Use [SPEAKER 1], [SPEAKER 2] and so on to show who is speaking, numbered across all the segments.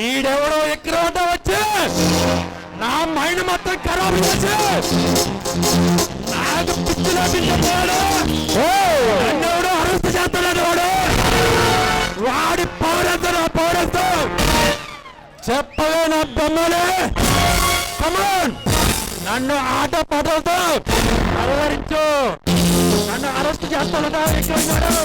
[SPEAKER 1] ఈడెవడో ఎక్కడ వచ్చి నా మైండ్ మొత్తం ఖరాబ్ చేసి నాకు పిచ్చిలో పిచ్చిపోయాడు. నన్నెవడో అరెస్ట్ చేస్తున్నాడు. వాడి పౌరస్తు నా పౌరస్తు చెప్పవే నా బొమ్మలే. కమాన్, నన్ను ఆట పాటలతో అలవరించు. నన్ను అరెస్ట్ చేస్తానట ఎక్కడున్నాడు?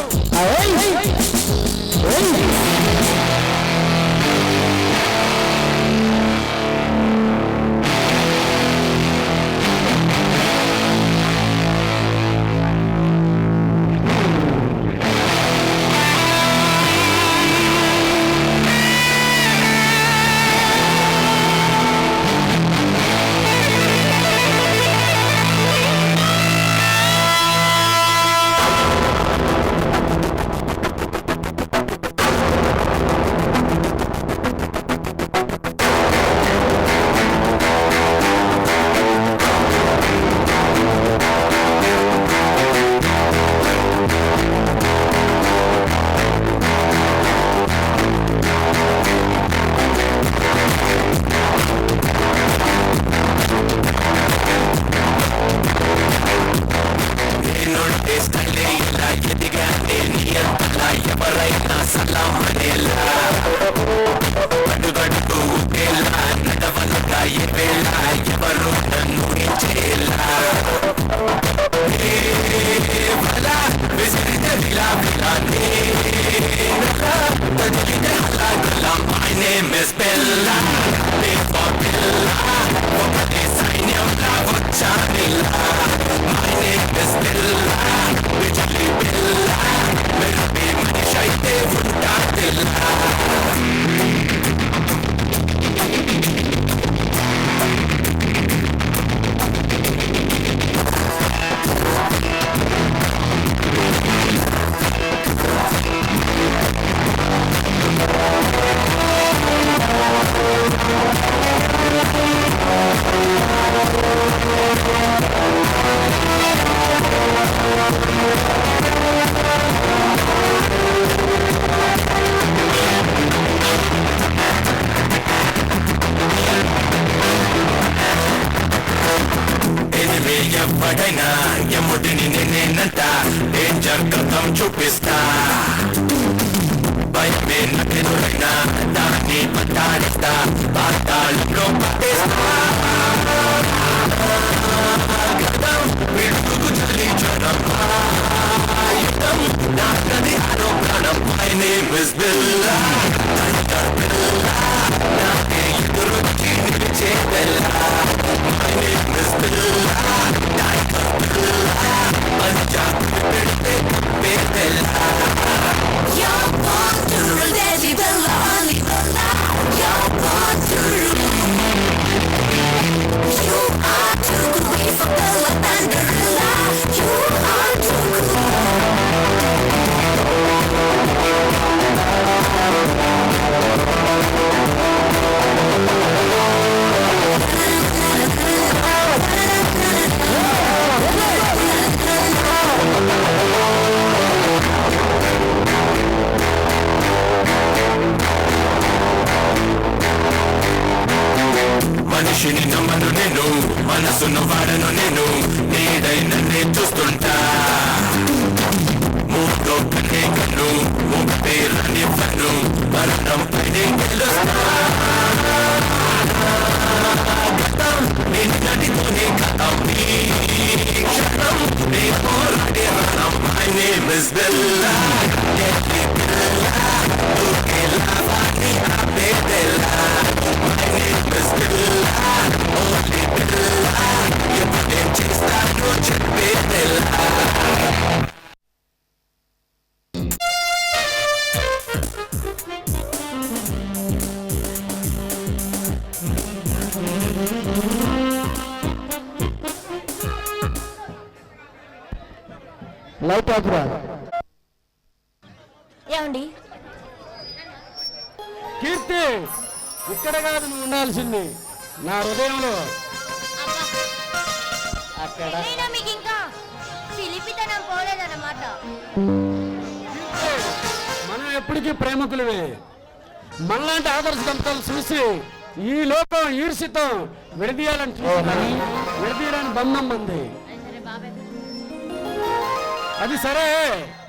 [SPEAKER 2] ఎవడైనా ఎముడిని నేనంట డేంజర్ కథం చూపిస్తా. భయమే నకెదురైనా దాన్ని పట్టాడిస్తా, పాతాళంలో పట్టేస్తా. గతం విడుగు చలి జనం యుద్ధం నాకది ఆరోపణం. మై నేమ్ ఇస్ బిల్లా, బిల్లా నాకే ఎదురొచ్చి నిలిచే బెల్లా. మై నేమ్ ఇస్ బిల్లా, పంజాబ్ పెడితే Bella.
[SPEAKER 3] You're born to rule, daddy Bella, only Bella. You're born to rule. You are too cool for Bella Thunderella. You are too
[SPEAKER 2] మనిషిని నమ్మను నేను, మనసును వాడను నేను, నీడై నన్నే చూస్తుంటా. మూడో కన్నే కన్ను, ముప్పే రానివ్వను, మరణం పైనే గెలుస్తా. గతం నిన్నటితోనే కథం, నీ క్షణం నీ పోరాడే రణం. My name is Billa, deadly బిల్లా, దూకే లావాన్ని ఆపే Bella. My name is Billa, only బిల్లా, ఎప్పుడేం చేస్తానో చెప్పే బెల్లా.
[SPEAKER 1] లైట్ ఆఫ్రా.
[SPEAKER 3] ఏమండి?
[SPEAKER 1] కీర్తి, ఇక్కడ కాదు నువ్వు ఉండాల్సింది, నా హృదయంలో. అక్కడ
[SPEAKER 3] మీకు ఇంకా చిలిపితనం పోలేదన్నమాట.
[SPEAKER 1] మనం ఎప్పటికీ ప్రేమికులమే. మనలాంటి ఆదర్శ దంపతులు చూసి ఈ లోకం ఈర్షితం విడదీయాలని చూసి విడదీయడానికి బంధం ఉంది. అది సరే,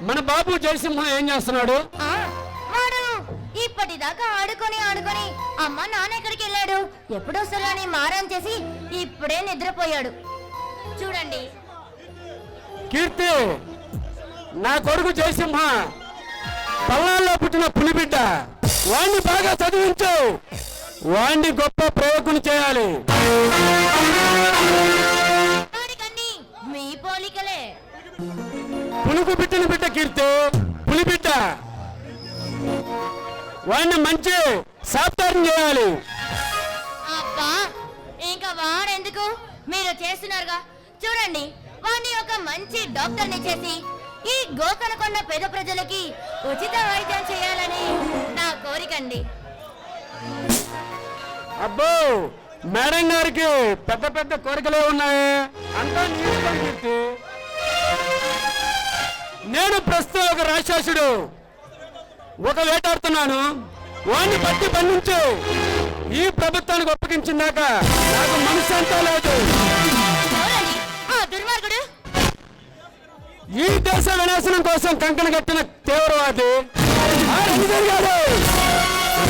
[SPEAKER 1] మన బాబు జయసింహం ఏం చేస్తున్నాడు?
[SPEAKER 4] వాడు ఇప్పటిదాకా ఆడుకొని ఆడుకొని అమ్మ నాన్న ఎక్కడికి వెళ్ళాడు, ఎప్పుడొస్తాడు అని మారం చేసి ఇప్పుడే నిద్రపోయాడు. చూడండి.
[SPEAKER 1] కీర్తి, నా కొడుకు జయసింహ పల్లాల్లో పుట్టిన పులిబిడ్డ. వాణ్ణి బాగా చదివించు, వాణ్ణి గొప్ప ప్రయోగం చేయాలి.
[SPEAKER 4] వాడికన్నీ మీ పోలికలే.
[SPEAKER 1] పులుగు బిడ్డను బిడ్డ కీర్తి, పులిబిడ్డ. వాడిని మంచి సాఫ్ట్వేర్ చేయాలి.
[SPEAKER 4] అబ్బా, ఇంకా వాడెందుకు, మీరు చేస్తున్నారుగా. చూడండి, వాడిని ఒక మంచి డాక్టర్ని చేసి ఈ గోకనకొండ పేద ప్రజలకి ఉచిత వైద్యం చేయాలని నా కోరికండి.
[SPEAKER 1] అబ్బో, మేడం గారికి పెద్ద పెద్ద కోరికలే ఉన్నాయి. అంతా నీకు కీర్తి. నేను ప్రస్తుతం ఒక రాక్షసుడు, ఒక వేటాడుతున్నాను. వాడిని పట్టి బంధించు. ఈ ప్రభుత్వానికి ఒప్పగించిందాక నాకు మనసు అంతా లేదు.
[SPEAKER 4] చూడండి, ఆ దుర్మార్గుడు
[SPEAKER 1] ఈ దేశ వినాశనం కోసం కంకణ కట్టిన తీవ్రవాది ఆ రంజిత్ గారు.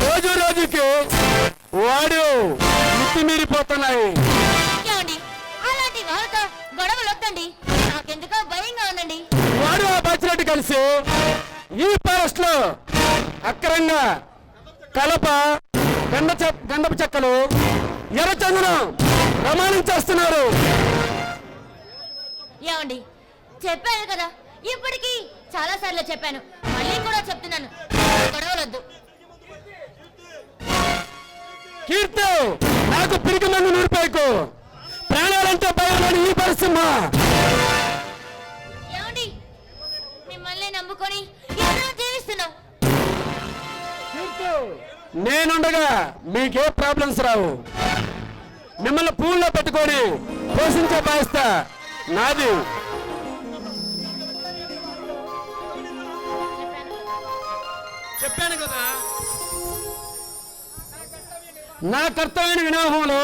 [SPEAKER 1] రోజు రోజుకి వాడు మితిమీరిపోతున్నాయి.
[SPEAKER 4] ఏమండి, అలాంటి వాళ్ళతో గొడవలు వద్దండి, నాకెందుకో భయంగా ఉందండి.
[SPEAKER 1] వాడు ఆ బాచినట్టు కలిసి ఈ ఫారెస్ట్ లో అక్రంగా కలప, గంధపు చెక్కలు, ఎర్రచందనం ప్రమాణం చేస్తున్నారు.
[SPEAKER 4] ఏమండి, చెప్పాను కదా, ఇప్పటికీ చాలా సార్లు చెప్పాను, మళ్ళీ కూడా చెప్తున్నాను, గొడవలొద్దు.
[SPEAKER 1] కీర్తి, నాకు పిరికి మంది నూరిపోయకు. ప్రాణాలంటే భయం ఈ పరిశ్రమ.
[SPEAKER 4] ఏమండి, మిమ్మల్ని నమ్ముకొని ఎన్నో జీవిస్తున్నాం.
[SPEAKER 1] నేనుండగా మీకే ప్రాబ్లమ్స్ రావు. మిమ్మల్ని పూల్లో పెట్టుకొని పోషించే బాధ్యత నాది. చెప్పాను కదా, నా కర్తవ్యమైన వినాహంలో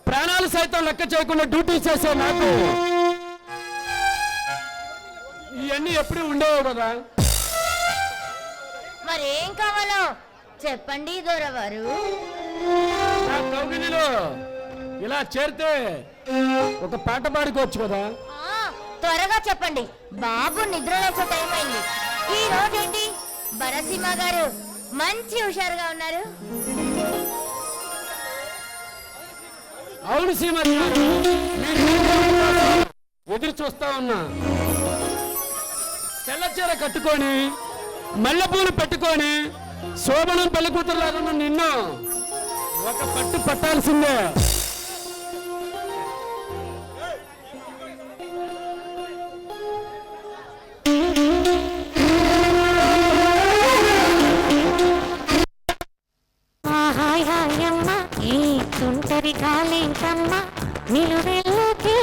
[SPEAKER 1] ప్రాణాలు సైతం లెక్క చేయకుండా డ్యూటీ చేసే నాకు ఇవన్నీ ఎప్పుడు ఉండేవి కదా.
[SPEAKER 4] మరేం కావాలో చెప్పండి దొరవారు.
[SPEAKER 1] నా కౌగిలిలో ఇలా చేరితే ఒక పాట పాడుకోవచ్చు కదా.
[SPEAKER 4] త్వరగా చెప్పండి, బాబు నిద్రలేసే టైం అయింది. ఈ రోజేంటి భరసింహ గారు మంచి హుషారుగా ఉన్నారు.
[SPEAKER 1] అవును సీమ, ఎదురు చూస్తా ఉన్నా. తెల్లచీర కట్టుకొని మల్లెపూలు పెట్టుకొని శోభనం పెళ్లి కూతురులాగా నిన్ను ఒక పట్టు పట్టాల్సిందే.
[SPEAKER 5] తుంటరి గాలింకమ్మ నిలువెల్లోకి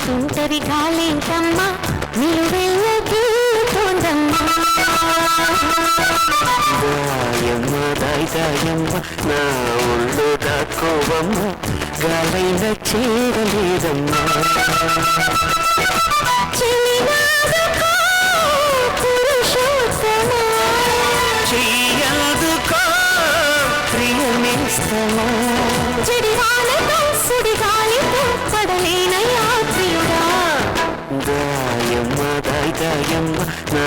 [SPEAKER 5] తుంటరి గాలింకమ్మ నిలువెల్లోకి తోందమ్మ.
[SPEAKER 6] దాయమ్మ దాయమ్మ నా ఒళ్ళు దాకోవమ్మ గాలైన చేరలేదమ్మా. చెయ్యదుకో ప్రియమేస్తమా.
[SPEAKER 5] చెడివానతో సుడిగాలితో పడలేన యాత్రియుడా.
[SPEAKER 6] దాయమ్మ దాయమ్మ నా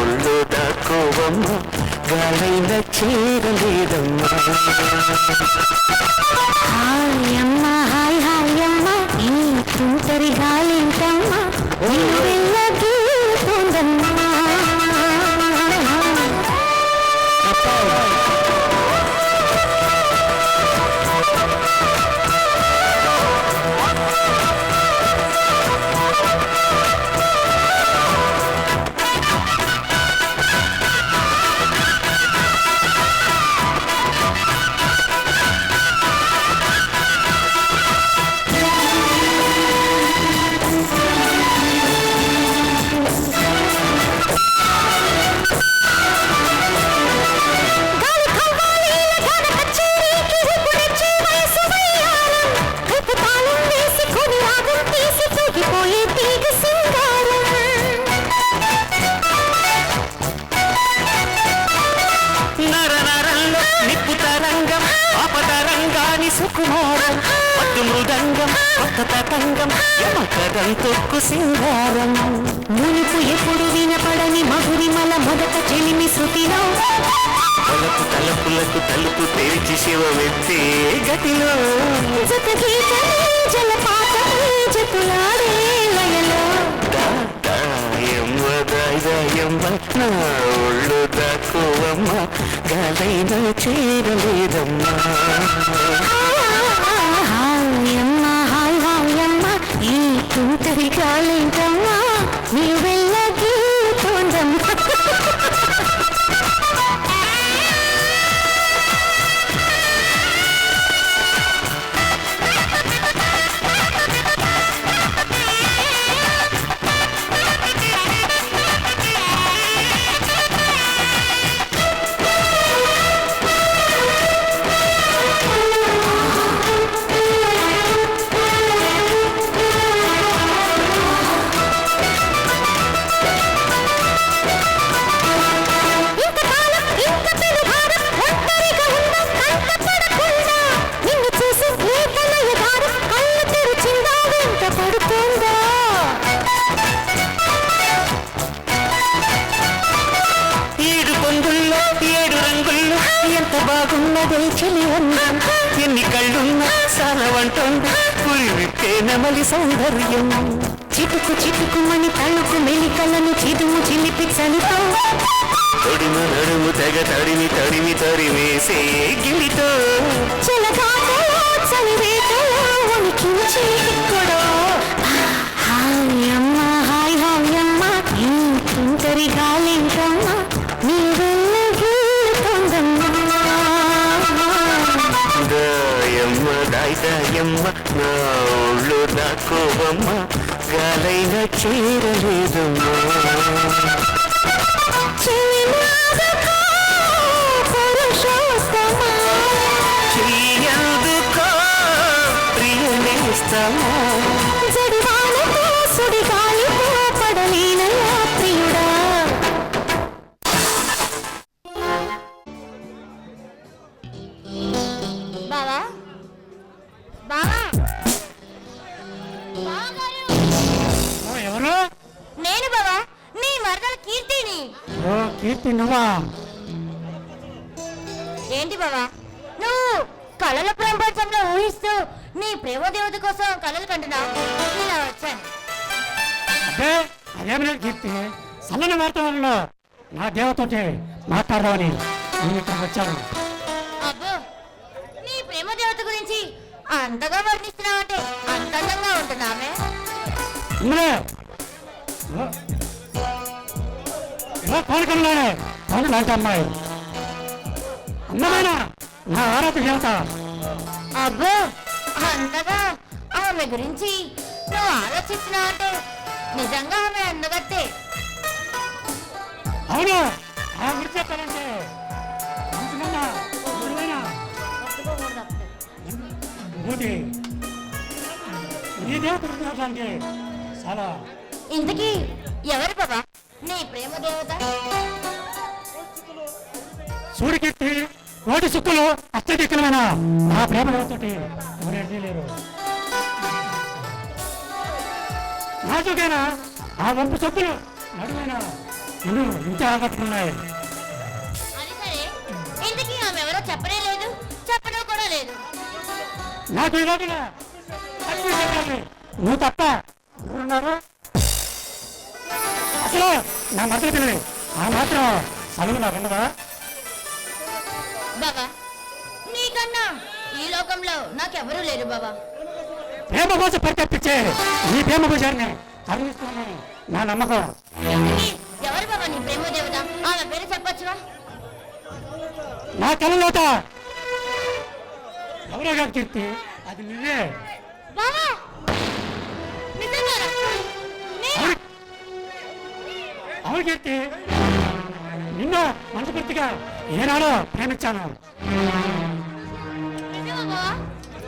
[SPEAKER 6] ఒళ్ళు దాకోవమ్మ గాలైన చేరలేదమ్మా.
[SPEAKER 5] హాయమ్మ హాయ్ హాయమ్మ ఈ తుంటరి గాలింకమ్మ నిలువెల్లోకి తోందమ్మ.
[SPEAKER 6] సుకుమారం పట్టు మృదంగం కొత్త తతంగం యమకదం తొక్కు సింగారం మునుపు ఎప్పుడు వినపడని మధురిమల మొదట చెలిమి శృతిలో తలుపు తలుపులకు తలుపు తెరిచి శివమెత్తే గతిలో జత గీతమే జలపాతమే జతులాడే లయలో దాయమ్మ దాయమ్మ నా ఒళ్ళు దాకోవమ్మ గాలైన చేరలేదమ్మా హాయమ్మ హాయ్ హాయమ్మ ఈ తుంటరి గాలేంటమ్మా నీ వెళ్ళగి తోందమ్మ బాగున్నదే చెలి అందం ఎన్ని కళ్ళున్నా సాలవంటుంది పురి విప్పే నమలి సౌందర్యం చిటుకు చిటుకుమని తలుకు మెలికలను చిదుము చిలిపి చలితో తొడిమ నడుము తెగ తడిమి తడిమి తరిమేసే గిలితో చలగాటలో చలివేటలో వణికించే కూడా హాయమ్మ హాయ్ హాయమ్మ ఈ తుంటరి గాలేంటమ్మ నీ వెళ్ళగి దాయమ్మ దాయమ్మ నా ఒళ్ళు దాకోవమ్మ గాలైన చేరలేదమ్మా చెయ్యందుకో ప్రియనేస్తమా జడివానతో సుడిగాలితో పడలేనయ్యా ప్రియుడా
[SPEAKER 4] బావా బావా బావగారు
[SPEAKER 1] ఎవరు?
[SPEAKER 4] నేను బావా నీ మరదల కీర్తిని.
[SPEAKER 1] ఓ కీర్తి నువ్వా?
[SPEAKER 4] ఏంటి బావా నువ్వు కళల ప్రపంచంలో ఊహిస్తూ నీ ప్రేమ దేవత కోసం కళలు కంటున్నావు. నేను వచ్చాను.
[SPEAKER 1] అదే అదేమి లేదు కీర్తి, సన్నని వార్తల్లో నా దేవతోటి మాట్లాడదామని నేను ఇక్కడికి వచ్చాను.
[SPEAKER 4] అబ్బో నీ ప్రేమ దేవత గురించి అంతగా వర్ణిస్తున్నావంటే అంత అందంగా ఉంటున్నామే.
[SPEAKER 1] కోరికల్లోనే పనులు లాంటి అమ్మాయి అందమైన నా ఆరాధ దేవత.
[SPEAKER 4] అబ్బో అంతగా ఆమె గురించి నువ్వు ఆలోచిస్తున్నావంటే నిజంగా ఆమె అందగత్తే.
[SPEAKER 1] అవును ఆ గురించి చెప్పాలంటే నీ దేవత అంటే చాలా.
[SPEAKER 4] ఇంతకీ ఎవరు బాబా నీ ప్రేమ దేవత?
[SPEAKER 1] సూర్యకీర్తి కోటి సుక్కులు అత్యధికమైన నా ప్రేమ దేవతోటి ఎవరు లేరు. నాజుకైనా ఆ వంపు సొప్పులు నడుమైనా నిన్ను ఇంత ఆకట్టుకున్నాయి.
[SPEAKER 4] అది సరే ఇంతకీ ఆమె ఎవరో చెప్పనే లేదు, చెప్పడం కూడా లేదు.
[SPEAKER 1] నాకు ఈ రోజున చెప్పాలి నువ్వు తప్ప ఎవరున్నారు? అసలు నా మద్దతు పిల్లి ఆ మాత్రం చదువు నాకు ఉండదా?
[SPEAKER 4] బాబా నీకన్నా ఈ లోకంలో నాకెవరూ లేరు బాబా.
[SPEAKER 1] ప్రేమ కోసం పరితప్పించే ఈ ప్రేమ పూజారిని కరుణిస్తున్నాను నా నమ్మకం.
[SPEAKER 4] ఇంతకీ ఎవరు బాబా నీ ప్రేమ దేవత? ఆమె పేరు చెప్పొచ్చువా?
[SPEAKER 1] నా కళ్ళలోత ఎవరో కాదు కీర్తి, అది నువ్వే.
[SPEAKER 4] బాబా నిజంగానా?
[SPEAKER 1] అవును కీర్తి, నిన్ను మనస్ఫూర్తిగా ఏనాడో ప్రేమించాను.
[SPEAKER 4] నిజమా బాబా?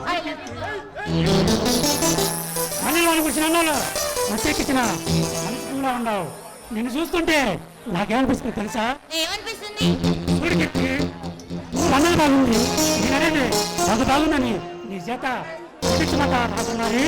[SPEAKER 4] I love you.
[SPEAKER 1] అన్ని వాళ్ళ గురించి అన్నాను ప్రత్యేకించిన మనసు కూడా ఉండవు. నిన్ను చూస్తుంటే నాకేమనిపిస్తుంది తెలుసా?
[SPEAKER 4] ఏమనిపిస్తుంది?
[SPEAKER 1] చూడు కీర్తి, నువ్వు అన్నది బాగుంది, నేను అనేది నాకు బాగుందని నీ చేత చూపించమంట రాకున్నారి.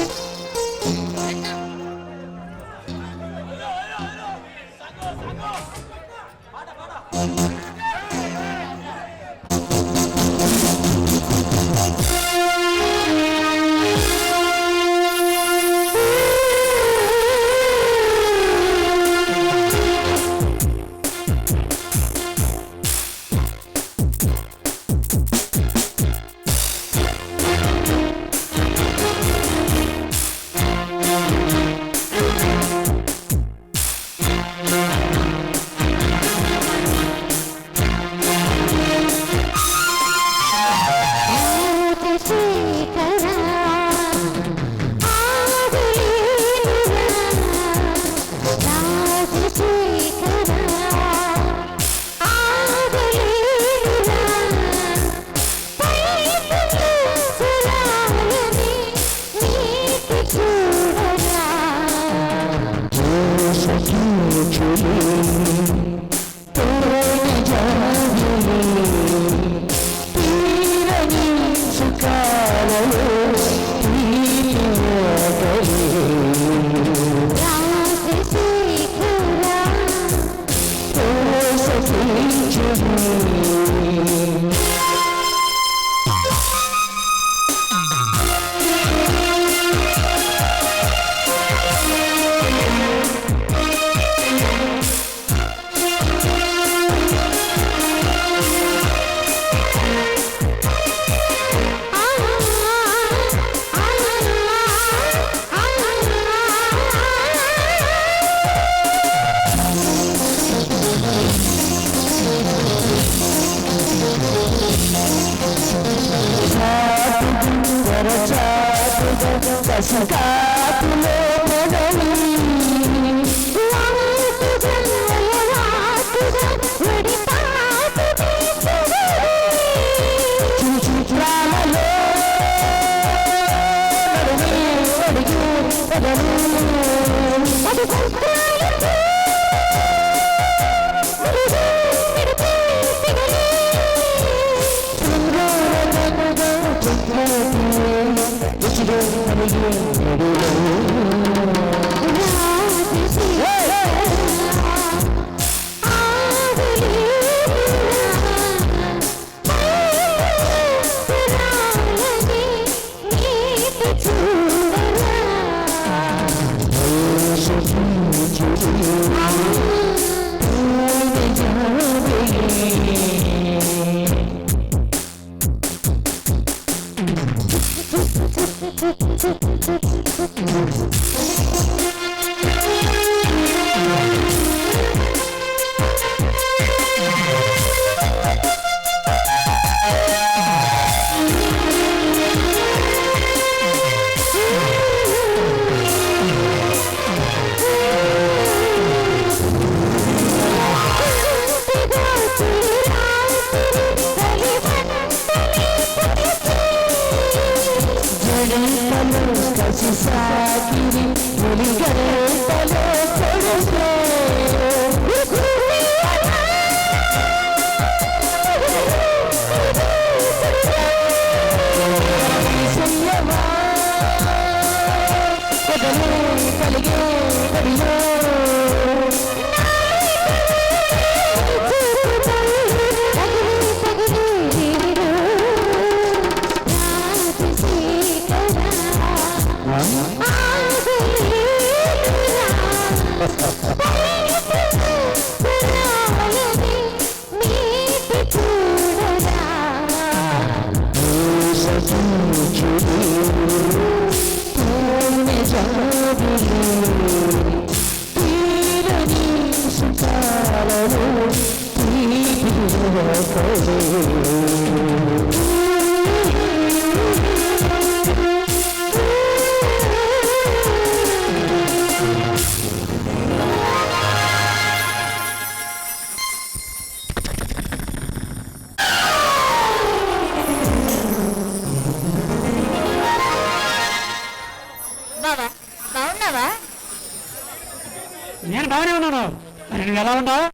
[SPEAKER 1] నేను బాగానే ఉన్నాను. మరి నువ్వు ఎలా ఉన్నావు?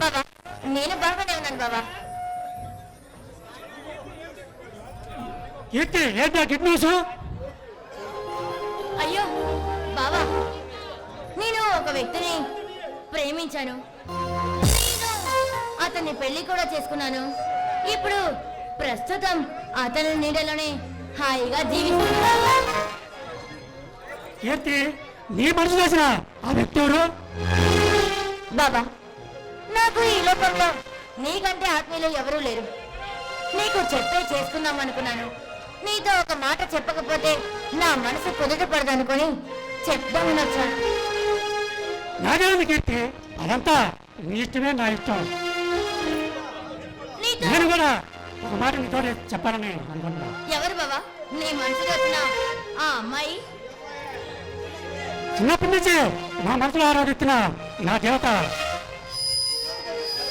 [SPEAKER 4] బాబా నేను బాగానే ఉన్నాను బాబా.
[SPEAKER 1] కీర్తి ఏంటా గుడ్ న్యూస్?
[SPEAKER 4] అయ్యో బావా, నేను ఒక వ్యక్తిని ప్రేమించాను. నేను అతన్ని పెళ్లి కూడా చేసుకున్నాను. ఇప్పుడు ప్రస్తుతం అతని నీడలోనే హాయిగా జీవిస్తున్నాను.
[SPEAKER 1] కీర్తి నీ మనసు చేసిన ఆ వ్యక్తి ఎవరు?
[SPEAKER 4] బాబా, నాకు ఈ లోకంలో నీకంటే ఆత్మీయులు ఎవరూ లేరు. నీకు చెప్పే చేసుకుందాం అనుకున్నాను. నీతో ఒక మాట చెప్పకపోతే నా మనసు కుదుట పడదనుకొని చెప్దామని వచ్చాను.
[SPEAKER 1] నాదేముంది కీర్తి, అదంతా నీ ఇష్టమే నా ఇష్టం.
[SPEAKER 4] నీతో
[SPEAKER 1] నేను కూడా ఒక మాట నీతో చెప్పాలని అనుకుంటున్నా.
[SPEAKER 4] ఎవరు బాబా నీ మనసులో వచ్చిన ఆ అమ్మాయి?
[SPEAKER 1] చిన్నప్పటి నుంచి నా మనసులో ఆరాధిస్తున్న నా దేవత.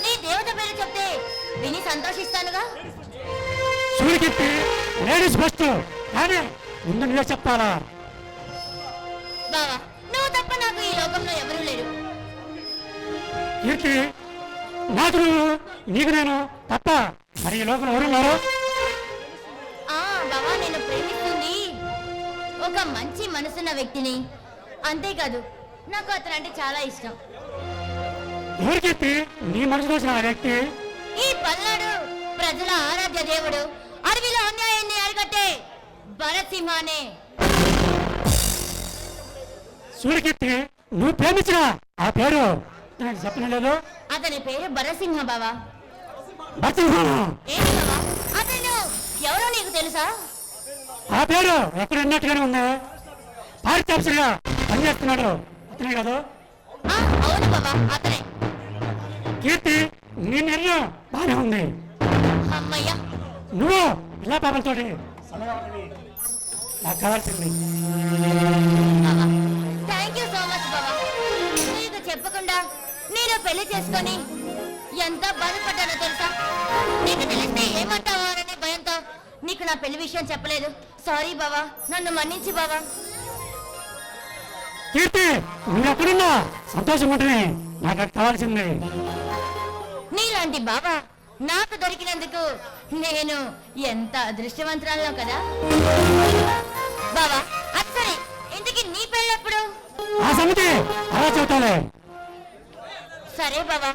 [SPEAKER 4] నీ దేవత పేరు చెప్తే విని సంతోషిస్తానుగా.
[SPEAKER 1] సూర్యకీర్తి లేడీస్ ఫస్ట్, కానీ ముందు నువ్వే చెప్పాలా?
[SPEAKER 4] బావా, నువ్వు తప్ప నాకు ఈ లోకంలో ఎవరూ లేరు.
[SPEAKER 1] కీర్తి నాకు నువ్వు, నీకు నేను తప్ప మరి ఈ లోపల ఎవరున్నారు?
[SPEAKER 4] ఆ బావా, నేను ప్రేమిస్తుంది ఒక మంచి మనసున్న వ్యక్తిని. అంతేకాదు, నాకు అతను అంటే చాలా ఇష్టం.
[SPEAKER 1] ఎవరు కీర్తి నీ మనసు చూసిన ఆ వ్యక్తి?
[SPEAKER 4] ఈ పల్నాడు ప్రజల ఆరాధ్య దేవుడు, అడవిలో అన్యాయాన్ని అరికట్టే భరసింహానే.
[SPEAKER 1] సూర్యకీర్తి నువ్వు ప్రేమించిన ఆ పేరు నాకు చెప్పడం లేదు.
[SPEAKER 4] అతని పేరు భరసింహ బావా.
[SPEAKER 1] భరసింహనా?
[SPEAKER 4] ఏంటి బావా, అతను ఎవరో నీకు తెలుసా?
[SPEAKER 1] ఆ పేరు ఎక్కడ ఉన్నట్టుగానే ఉంది. పారితాప్సుగా పనిచేస్తున్నాడు అతనే కాదు?
[SPEAKER 4] అవును బావా, అతనే.
[SPEAKER 1] కీర్తి నీ నిర్ణయం బాగానే ఉంది.
[SPEAKER 4] అమ్మయ్యా,
[SPEAKER 1] నువ్వు ఇలా పాపలతోటి నాకు కావాల్సింది.
[SPEAKER 4] థ్యాంక్ యూ సో మచ్ బావా. నీకు చెప్పకుండా నేను పెళ్లి చేసుకొని ఎంత బాధపడ్డానో తెలుసా? నీకు తెలిస్తే ఏమంటావో అనే భయంతో నీకు నా పెళ్లి విషయం చెప్పలేదు. సారీ బావా, నన్ను మన్నించి బావా.
[SPEAKER 1] కీర్తి నువ్వు ఎక్కడున్నా సంతోషం ఉంటుంది. నాకు అది కావాల్సింది.
[SPEAKER 4] నీలాంటి బావా నాకు దొరికినందుకు నేను ఎంత అదృష్టవంతురాలో కదా బావా. అది సరే, ఇంతకీ నీ పెళ్ళెప్పుడు?
[SPEAKER 1] ఆ సంగతి అలా చెబుతాలే.
[SPEAKER 4] సరే బావా,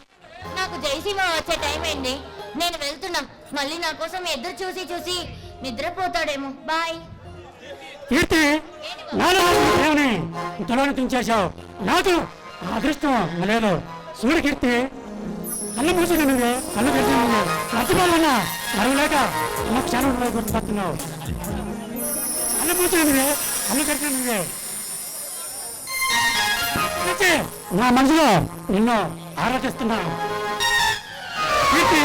[SPEAKER 4] నాకు జయసీమ వచ్చే టైం అయింది. నేను వెళ్తున్నా. మళ్ళీ నా కోసం ఎదురు చూసి చూసి నిద్రపోతాడేమో. బాయ్.
[SPEAKER 1] కీర్తి నాలో ప్రేమని ఇంతలోనే తుంచేశావు. నాకు ఆ అదృష్టం లేదు. చూడు కీర్తి, కళ్ళు మూసిన నువ్వే, కళ్ళు తెరిచిన నువ్వే, మర్చిపోవాలన్నా మరువు లేక నువ్వు క్షణంలో గుర్తుపడుతున్నావు. కళ్ళు మూసిన నువ్వే, కళ్ళు తెరిచిన నువ్వే. కీర్తి, నా మనసులో నిన్ను ఆరాధిస్తున్నా. కీర్తి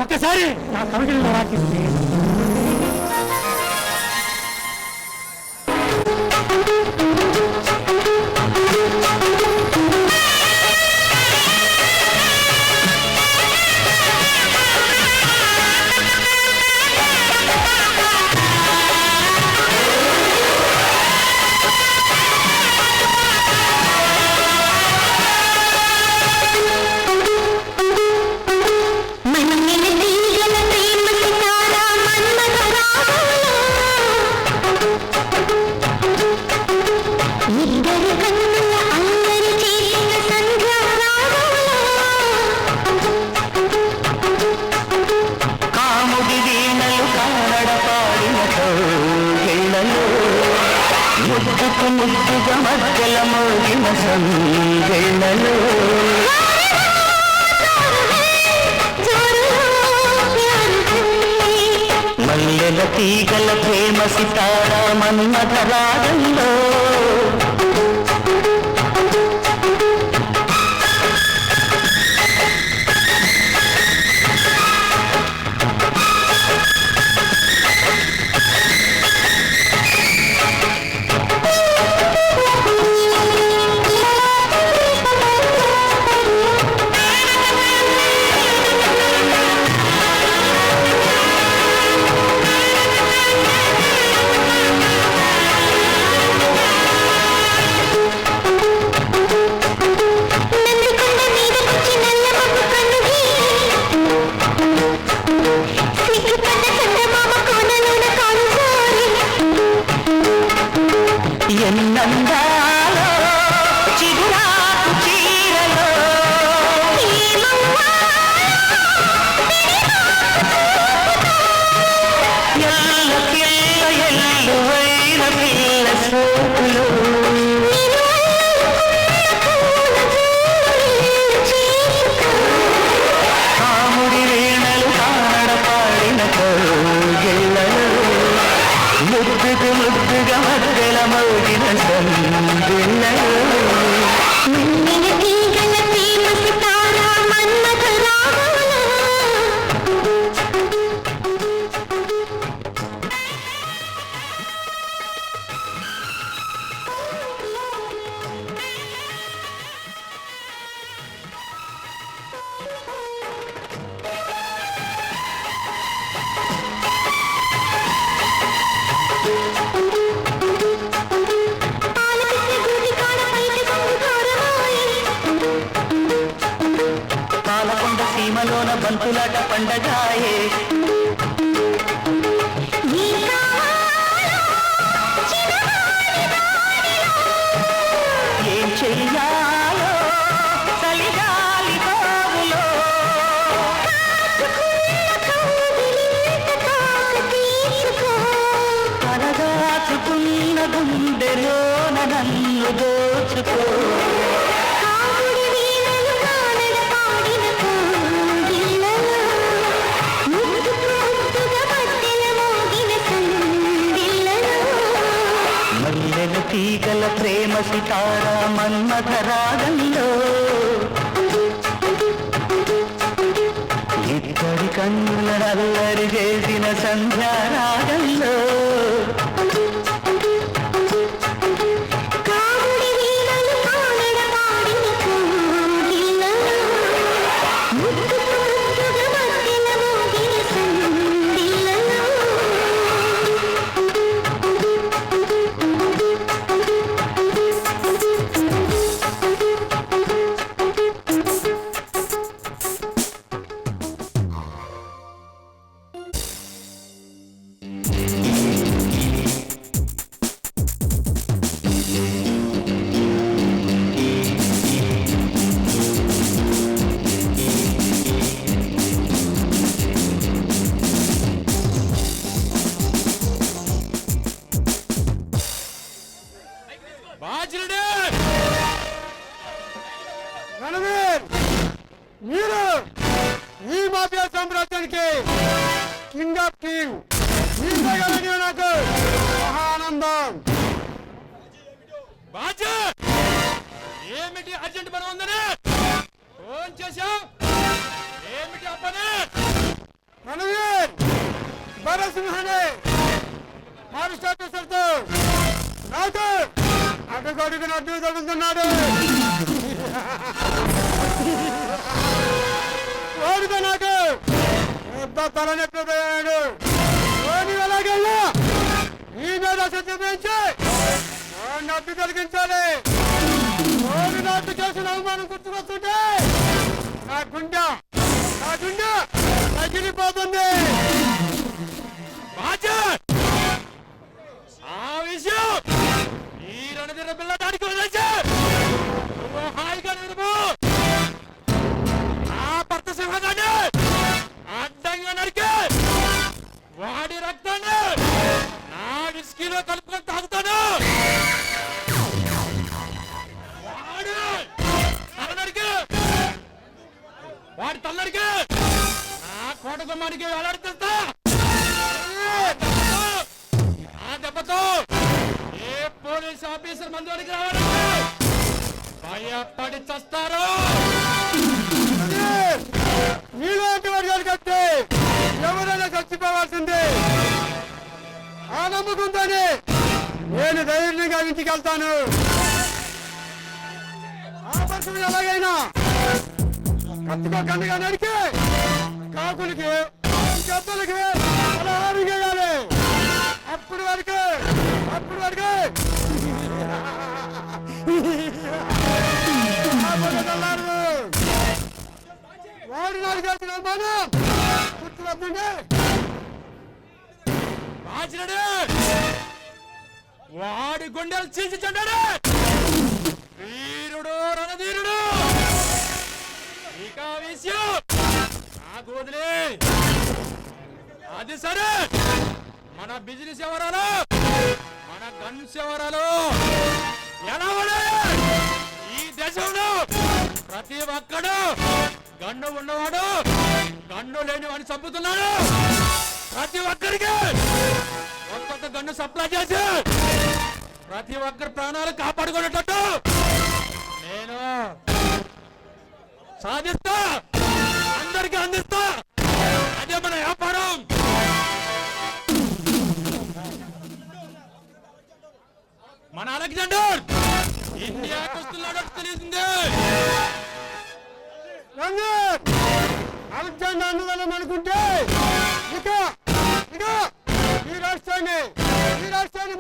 [SPEAKER 1] ఒక్కసారి నా కవితలు రాకింది.
[SPEAKER 6] ముద్దుగా మధ్యల మోగిన సంగెళ్ళలో మల్లెల తీగల ప్రేమ సితారా మన్మథ రాగంలో ఎన్నందాలో చిగురాకు చీరలో ఎల్లకిల్ల ఎల్లువైన పిల్ల సోకులు కాముడి వీణలు కానడపాడిన కోగిళ్ళలు ముద్దుకు ముద్దుగా మధ్యల మోగిన సందిళ్ళలు
[SPEAKER 5] మల్లెల తీగల ప్రేమ సితారా మన్మథ రాగాల
[SPEAKER 6] పాలకొండ సీమలోన బంతులాట పండగాయే ఏం చెయ్యాలో చలిగాలి బావులో కలదాచుకున్న గుండెలోన నన్ను దోచుకో మల్లెల తీగల ప్రేమ సితారా మన్మథ రాగంలో ఇద్దరి కన్నుల అల్లరి చేసిన సంధ్యారాగంలో
[SPEAKER 1] రణవీర్, మీరు ఈ మాఫియా సామ్రాజ్యానికి కింగ్ ఆఫ్ కింగ్. నాకు మహానందం.
[SPEAKER 7] బాజా ఏమిటి అర్జెంట్ పని ఉందని ఫోన్ చేశావు? ఏమిటి ఆ పని?
[SPEAKER 1] రణవీర్, భరసింహనే ఫారెస్ట్ ఆఫీసర్తో నాకు అడ్డుగడుగున అడ్డు తగులుతున్నాడు. ఓడితే నాకు పెద్ద తలనొప్పి పోయాడు. ఓడి ఎలాగెళ్ళా ఈ మీద సత్యం పెంచి వాడిని అడ్డు తొలగించాలి. ఓడి నాకు చేసిన అవమానం గుర్తుకొస్తుంటే నా గుండె తగిలిపోతుంది.
[SPEAKER 7] బాజా ఆ విషయం ఈ రణధీర పిల్ల దానికి వదిలేసి నువ్వు హాయిగా నిలుపు. ఆ భర్త సింహాన్ని అడ్డంగా నరికి వాడి రక్తాన్ని నా విస్కీలో కలుపుకొని తాగుతాను. వాడి తల నరికి వాడి తల్లరికి నా కోట గుమ్మానికి వేలాడుతా. ఆ దెబ్బతో ఏ పోలీస్ ఆఫీసర్ మందులోకి రావాలంటే భయపడి చస్తారు.
[SPEAKER 1] నీలాంటి వర్గాలు కట్టే ఎవరైనా చచ్చిపోవాల్సిందే. ఆ నమ్మకంతోనే నేను ధైర్యంగా ఇంటికి వెళ్తాను. ఆ పరిస్థితి ఎలాగైనా కత్తికోకండిగా నడికి కాకులకి గద్దలకి పలహారం చేయాలి. అప్పుడు వరకు వాడు నాకు చేసిన అనుమానం గుర్తువద్దండి.
[SPEAKER 7] బాజిరెడ్డి వాడి గుండెలు చీల్చిచండాడు. వీరుడు రణధీరుడు. ఇక విషయం నాకు వదిలే. అది సరే, మన బిజినెస్ ఎవరాలు, మన గన్స్ ఎవరాలు ఎలా ఉన్నాయి? ఈ దేశంలో ప్రతి ఒక్కడు గన్ను ఉన్నవాడు గన్ను లేని వాడిని చంపుతున్నాడు. ప్రతి ఒక్కరికి ఒక్కొక్క గన్ను సప్లై చేసి ప్రతి ఒక్కరి ప్రాణాలు కాపాడుకునేటట్టు నేను సాధిస్తా, అందరికీ అందిస్తా. అదే మన వ్యాపారం. మన అలెగ్జాండర్ ఇండియాకి వస్తున్నాడు తెలిసిందే.
[SPEAKER 1] అలెగ్జాండర్ అన్నదనం అనుకుంటే ఇక ఈ రాష్ట్రాన్ని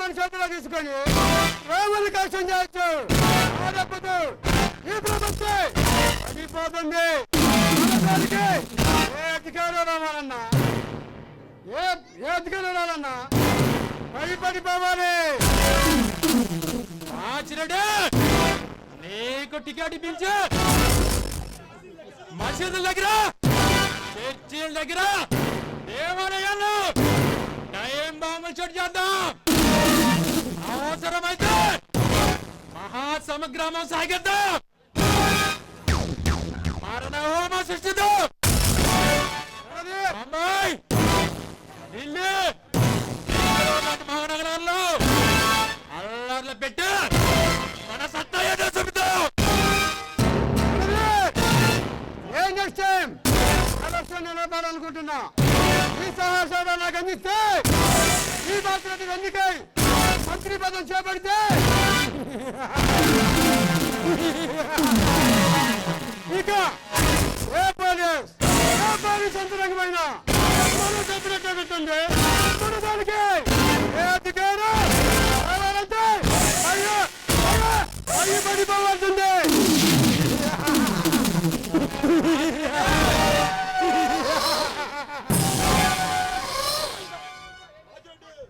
[SPEAKER 1] మన చేతిలో తీసుకొని రోమన్ కష్టం చేయొచ్చు. ఆ దెబ్బతో ఈ ప్రభుత్వం పడిపోతుంది. ఏ అధికారం రావాలన్నా, ఏ అధికారం రావాలన్నా పడిపోవాలి.
[SPEAKER 7] ఆచరణే నీకు టికెట్ ఇప్పించు. మసీదుల దగ్గర, చర్చిల దగ్గర, దేవాలయాల్లో టైం బాంబులు చెట్టు చేద్దాం. అవసరమైతే మహాసమగ్రామం సాగిద్దాం. మరణ హోమం సృష్టిద్దాం. ముంబై, ఢిల్లీ లాంటి మహానగరాల్లో అల్లర్లు పెట్టి మన సత్తా ఏదో చెబుతాం.
[SPEAKER 1] ఏం చేస్తాం? ఎలక్షన్ నిలబడాలనుకుంటున్నా. ఈ సహాయ నాకు అందిస్తే, ఈ బాధ్యత ఎన్నికై మంత్రి పదం చేపడితే ఇక ఏ పోలీస్ అంతరంగమైన మనం చెప్పినట్టే పెట్టండి. మన దానికి ఏ అధికారం కావాలంటే అయ్యి పడిపోవాల్సిందే.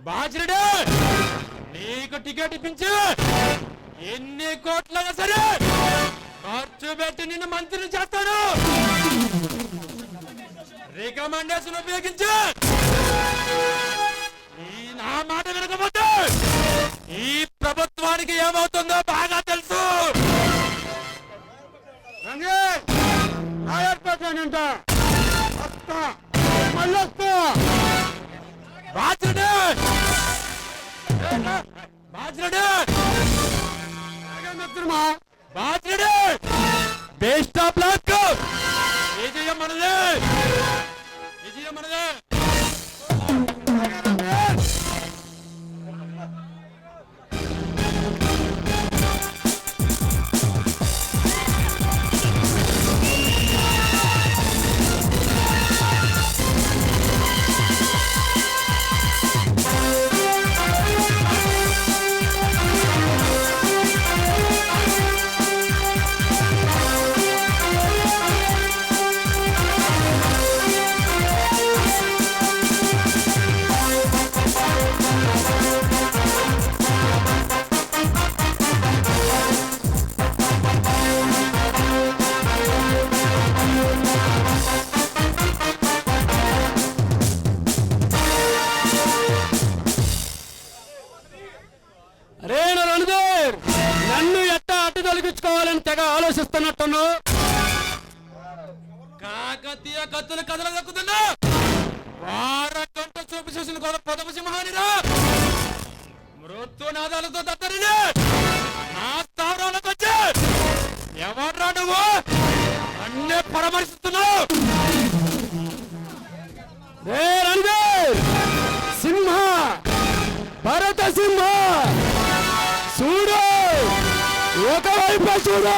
[SPEAKER 7] బాధ్యుడే నీకు టికెట్ ఇప్పించు. ఎన్ని కోట్లైనా సరే ఖర్చు పెట్టి నిన్ను మంత్రిని చేస్తాను. రికమెండేషన్ ఉపయోగించు. నా మాట వినకపోతే ఈ ప్రభుత్వానికి ఏమవుతుందో బాగా తెలుసు. Best of luck. విజయం మనదే, విజయం మనదే. నన్ను ఎట్టా అడ్డు తొలగించుకోవాలని తెగ ఆలోచిస్తున్నట్టును. కాకతీయ కత్తులు కథలు దక్కుతున్నా వారకంట చూపు చూసిన పొదప సింహానిరా. మృత్యునాదాలతో దత్తరిని నా స్థావరాలకు వచ్చి ఎవడ్రా నువ్వు అన్నే పరామర్శిస్తున్నావు? సింహ, భరత సింహ, చూడు, ఒకవైపు చూడు,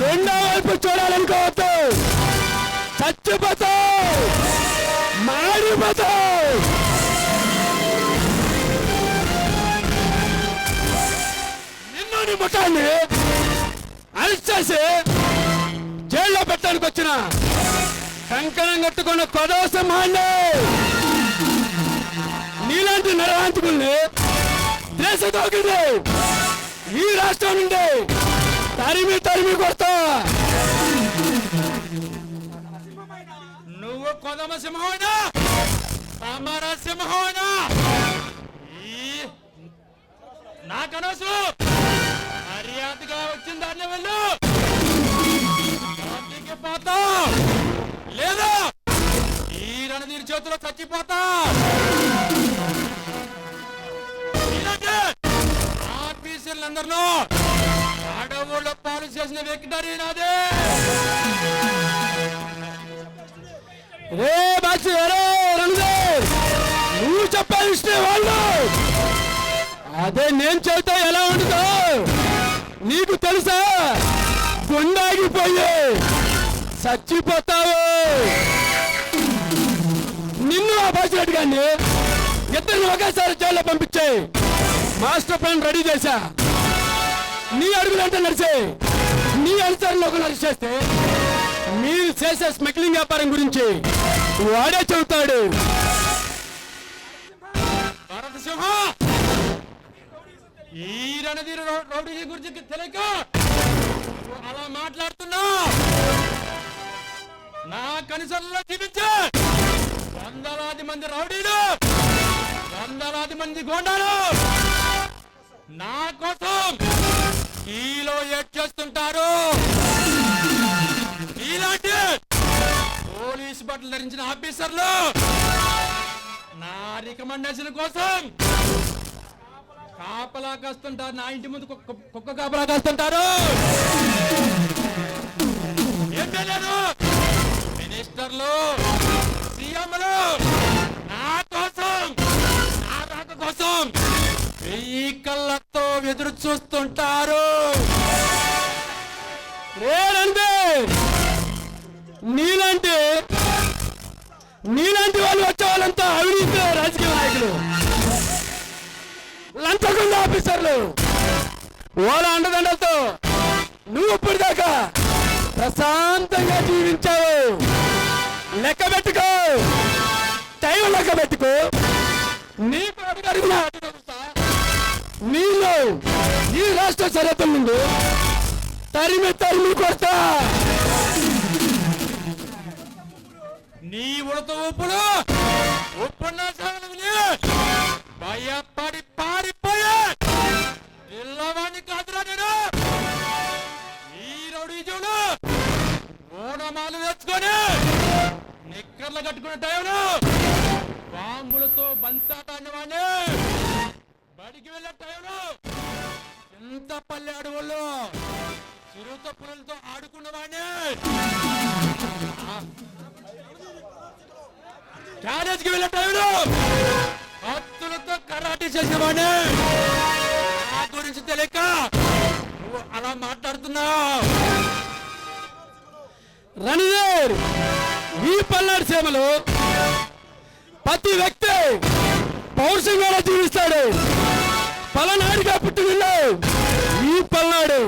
[SPEAKER 7] రెండో వైపు చూడాలనుకోవద్దు. చచ్చిపోతావు, మాడిపోతావు. నిన్ను నీ ముఠాన్ని అరెస్ట్ చేసి జైల్లో పెట్టడానికి వచ్చిన కంకణం కట్టుకున్న కొదవ సింహాన్ని నీలాంటి నరహాంతకుల్ని దేశదోగిని ఈ రాష్ట్రం నుండి తరిమి కొడతా. నువ్వు కొదమ సింహమైనా సమర సింహమైనా నాకనసు మర్యాదగా వచ్చిన దాన్ని వెళ్ళు. పోతా లేదా ఈ రణధీర్ చేతిలో చచ్చిపోతా. ఆఫీసర్లందరిలో అడవుల్లో పాలు చేసిన వ్యక్తి నాదే. రే బాచి రణధీర్, నువ్వు చెప్పే ఇష్టం వాళ్ళు అదే నేను చెబుతా ఎలా ఉంటుందో నీకు తెలుసా? గుండాగిపోయి చచ్చిపోతావు. నిన్ను ఆ బాసిరెడ్డి గారిని ఇద్దరిని ఒకేసారి జైల్లో పంపించాయి. మాస్టర్ ప్లాన్ రెడీ చేశా. నీ అడుగులంటే నడిచే నీ అనుసరణ ఒక నడిచి చేస్తే మీరు చేసే స్మగ్లింగ్ వ్యాపారం గురించి వాడే చెబుతాడు. ఈ రణధీర రౌడీ గురించి తెలియక అలా మాట్లాడుతున్నా. నా కనిసల్లో జీవించే వందలాది మంది రౌడీలు, వందలాది మంది గోండాలు నా కోసం ఈలో ఏడ్ చేస్తుంటారు. ఇలాంటి పోలీసు బట్టలు ధరించిన ఆఫీసర్లు నా రికమెండేషన్ కోసం కాపలా కాస్తుంటారు. నా ఇంటి ముందు కుక్క కాపలా కాస్తుంటారు. ఎమ్మెల్యేలు, మినిస్టర్లు, సీఎంలు నా కోసం, నా రాక కోసం వెయ్యి కళ్ళతో ఎదురు చూస్తుంటారు. నీలాంటి వాళ్ళు వచ్చే వాళ్ళంతా అవినీతి రాజకీయ నాయకులు, లంచగొండ ఆఫీసర్లు. వాళ్ళ అండదండలతో నువ్వు ఇప్పుడు దాకా ప్రశాంతంగా జీవించావు. లెక్క పెట్టుకో, టైం లెక్క పెట్టుకో. నీకు అడుగుతున్నా నీళ్ళు ఈ రాష్ట్ర సరిహద్దుల నుండి తరిమి కొడతా. నీ ఉడత ఊపుడు ఉపన్యాసాలని భయపడి పారిపోయే పిల్లవాడిని కాదురా నేను. ఈ రౌడీజులు ఓడమాలు తెచ్చుకొని నిక్కర్లు కట్టుకునే టైంలో బాంబులతో బంతాటాన్ని వాడిని బడికి వెళ్ళే టైంలో చింతపల్లి అడవుల్లో చిరుత పుల్లలతో ఆడుకున్నవాడిని, కాలేజీకి వెళ్ళే టైంలో భక్తులతో కరాటే చేసేవాడిని. నా గురించి తెలియక నువ్వు అలా మాట్లాడుతున్నావు. రణధీర్, ఈ పల్నాడు సీమలో ప్రతి వ్యక్తి పౌరుషంగా జీవిస్తాడు. పలనాడుగా పుట్టినాడు ఈ పల్నాడు.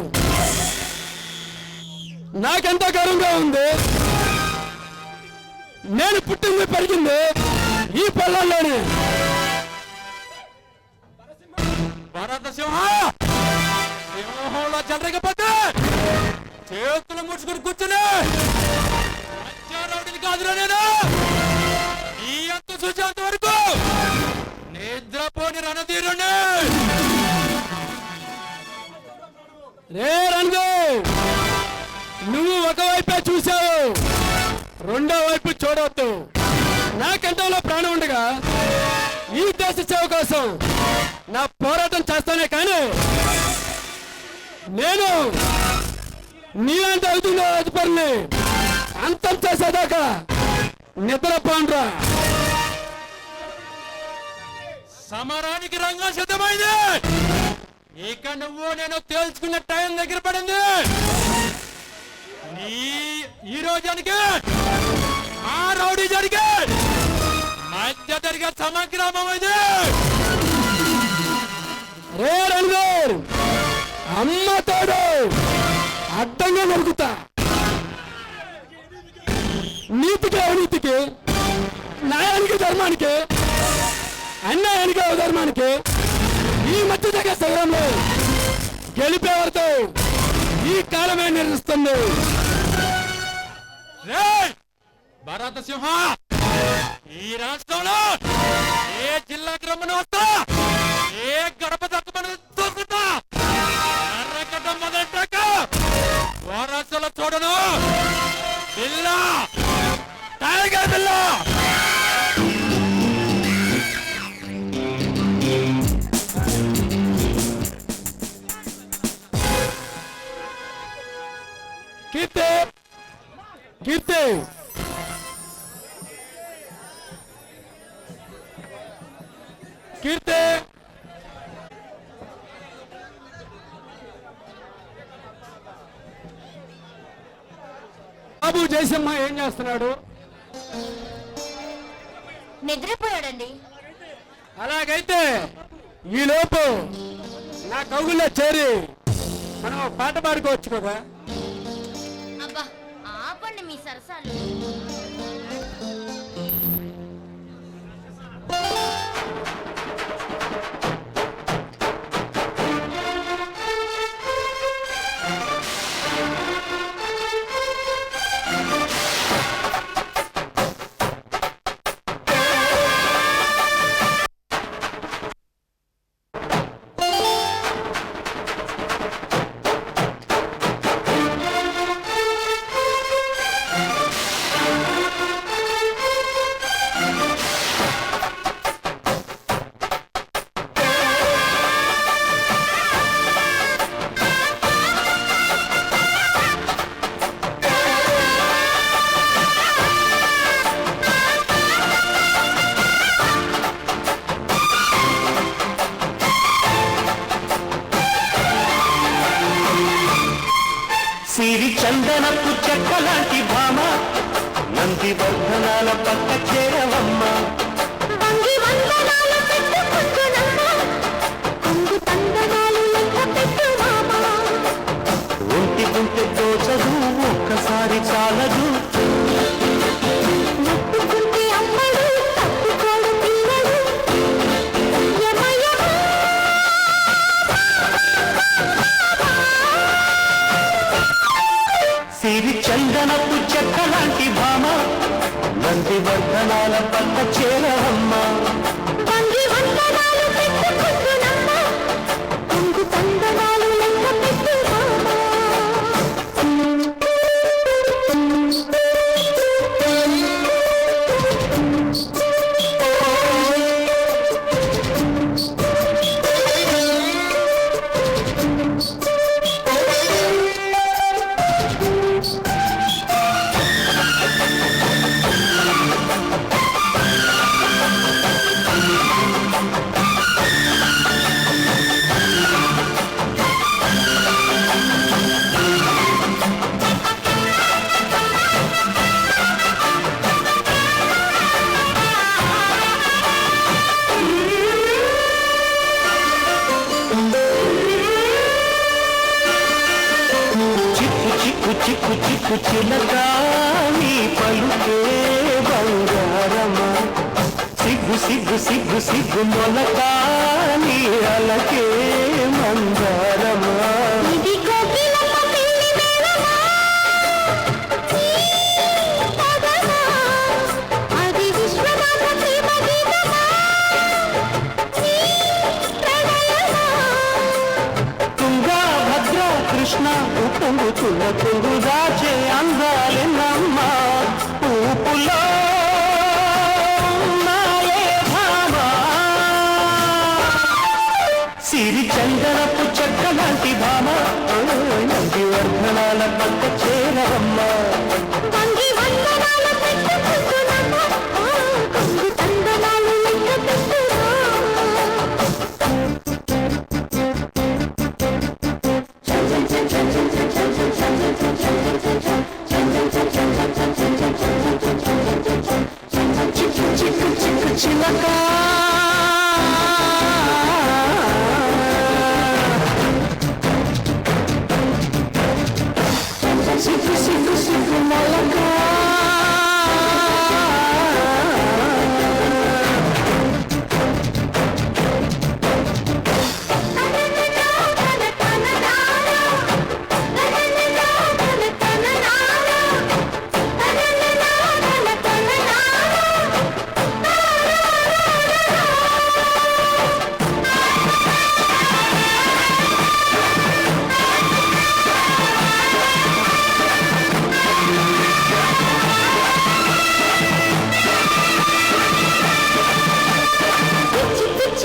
[SPEAKER 7] నాకెంత గర్వంగా ఉంది. నేను పుట్టింది పెరిగింది ఈ పల్నాడులోనే. భారత సింహంలో చెలరకపోతే చేతులు ముడుచుకుని కూర్చుని రౌడీని కాదురా నేను. ఈ అంత చూసేంత వరకు నిద్రపోని రణధీరుని. రే రణధీర్, నువ్వు ఒకవైపే చూసావు, రెండో వైపు చూడవద్దు. నా కంఠంలో ప్రాణం ఉండగా ఈ దేశ సేవ కోసం నా పోరాటం చేస్తానే కానీ నేను నీలాంటి అవుతుందో అధిపరిని అంతం చేసేదాకా నిద్రపోండ్రా. సమరానికి రంగం సిద్ధమైంది. ఇక నువ్వు నేను తేల్చుకున్న టైం దగ్గర పడింది. ఈ రోజానికి ఆ రౌడీ జరిగే మధ్య జరిగే సమగ్రామం ఇది. రే రణధీర్, అమ్మ తోడు అడ్డంగా నరుకుతా. నీతికి అవినీతికి, న్యాయానికి ధర్మానికి, అన్యాయానికి అవధర్మానికి ఈ మధ్య దగ్గర శిఖరంలో గెలిపేవారితో ఈ కాలమే నిర్ణయిస్తుంది. భారత సింహ, ఈ రాష్ట్రంలో ఏ జిల్లాకి రమ్మని వస్తా, ఏ గడప దక్కమని చూసుకుంటా, ఎర్రగడ్డ మొదలెట్టాక వారాసులో చూడను. బిల్లా, టైగర్ బిల్లా. కీర్తి, కీర్తి, కీర్తి. బాబు జయసింహ ఏం చేస్తున్నాడు?
[SPEAKER 4] నిద్రపోయాడండి.
[SPEAKER 7] అలాగైతే ఈలోపు నా కౌగుల్లో చేరి మనం పాట పాడుకోవచ్చు కదా.
[SPEAKER 4] అబ్బా ఆపండి మీ సరసాలు.
[SPEAKER 6] సిరి చందనపు చెక్కలాంటి భామ, నంది వర్ధనాల పక్క చేరవమ్మ.
[SPEAKER 5] వంగి వందనాలు పెట్టుకుంటున్నమ్మ, కొంగు తందనాలు లెక్క పెట్టు మామ.
[SPEAKER 6] ఒంటి గుంటె తోచదు, ఒక్కసారి చాలదు.
[SPEAKER 5] ముట్టుకుంటే అమ్మడు, తప్పుకోడు పిల్లడు. యమయమ
[SPEAKER 6] సిరి చందనపు చెక్కలాంటి భామ, నంది వర్ధనాల పక్క చేరవమ్మ.
[SPEAKER 5] వంగి వందనాలు పెట్టుకుంటున్నమ్మ, కొంగు తందనాలు లెక్క పెట్టు మామ.
[SPEAKER 6] చిక్కు చిక్కు చిక్కు చిక్కు చిలక, నీ పలుకే బంగారమా. సిగ్గు సిగ్గు సిగ్గు సిగ్గు మొలక, నీ అలకే మందారమా.
[SPEAKER 5] ఇది కోకిలమ్మ పిల్లి మేళమా, పదమా, అది విశ్వనాథ ప్రేమ గీతమా, ప్రణయమా.
[SPEAKER 6] తుంగా భద్ర కృష్ణ ఉప్పొంగుతున్న తుంగు దాచే అందాలెన్నమ్మ. ఊపులో నాయే భామ, సిరి చందనపు చెక్కలాంటి భామ, నంది వర్ధనాల పక్క చేరవమ్మ.
[SPEAKER 5] వంగి వందనాలు పెట్టుకుంటున్నమ్మ, కొంగు తందనాలు లెక్క పెట్టు
[SPEAKER 6] చిక్కు చిక్కు చిక్కు చిలక. సిగ్గు సిగ్గు సిగ్గు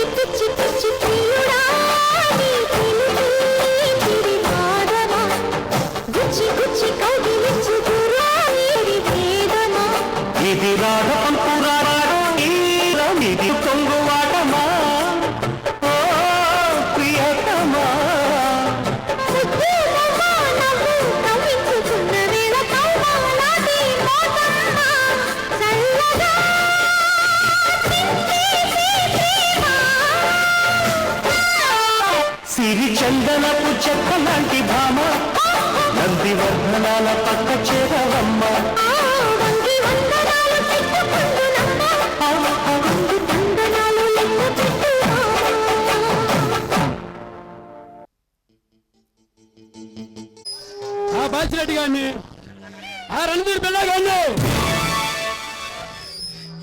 [SPEAKER 5] పిచ్చి పిచ్చి పిచ్చి ప్రియుడా నీ పిలిపి మాధవా గుచ్చి గుచ్చి కౌగిలించు గురావేరి వేదమా
[SPEAKER 6] ఇది రాగం పురాణో ఇది కొంగువాటమా ఓ ప్రియతమా
[SPEAKER 5] ముద్దులమా నవ్వు కవ్వించుకున్న వేళ కౌమాలాది మోతమ్మా చల్లగా
[SPEAKER 6] సిరి చందనపు చెక్క లాంటి భామ నందివర్ధనాల పక్క చేరవమ్మ
[SPEAKER 5] వంగి వందనాలు పెట్టుకుందునమ్మా వంగి వందనాలు లెక్క పెట్టుమా
[SPEAKER 7] ఆ బాచిరెడ్డి గారిని ఆ రణధీర్ బిళ్ళ గారిని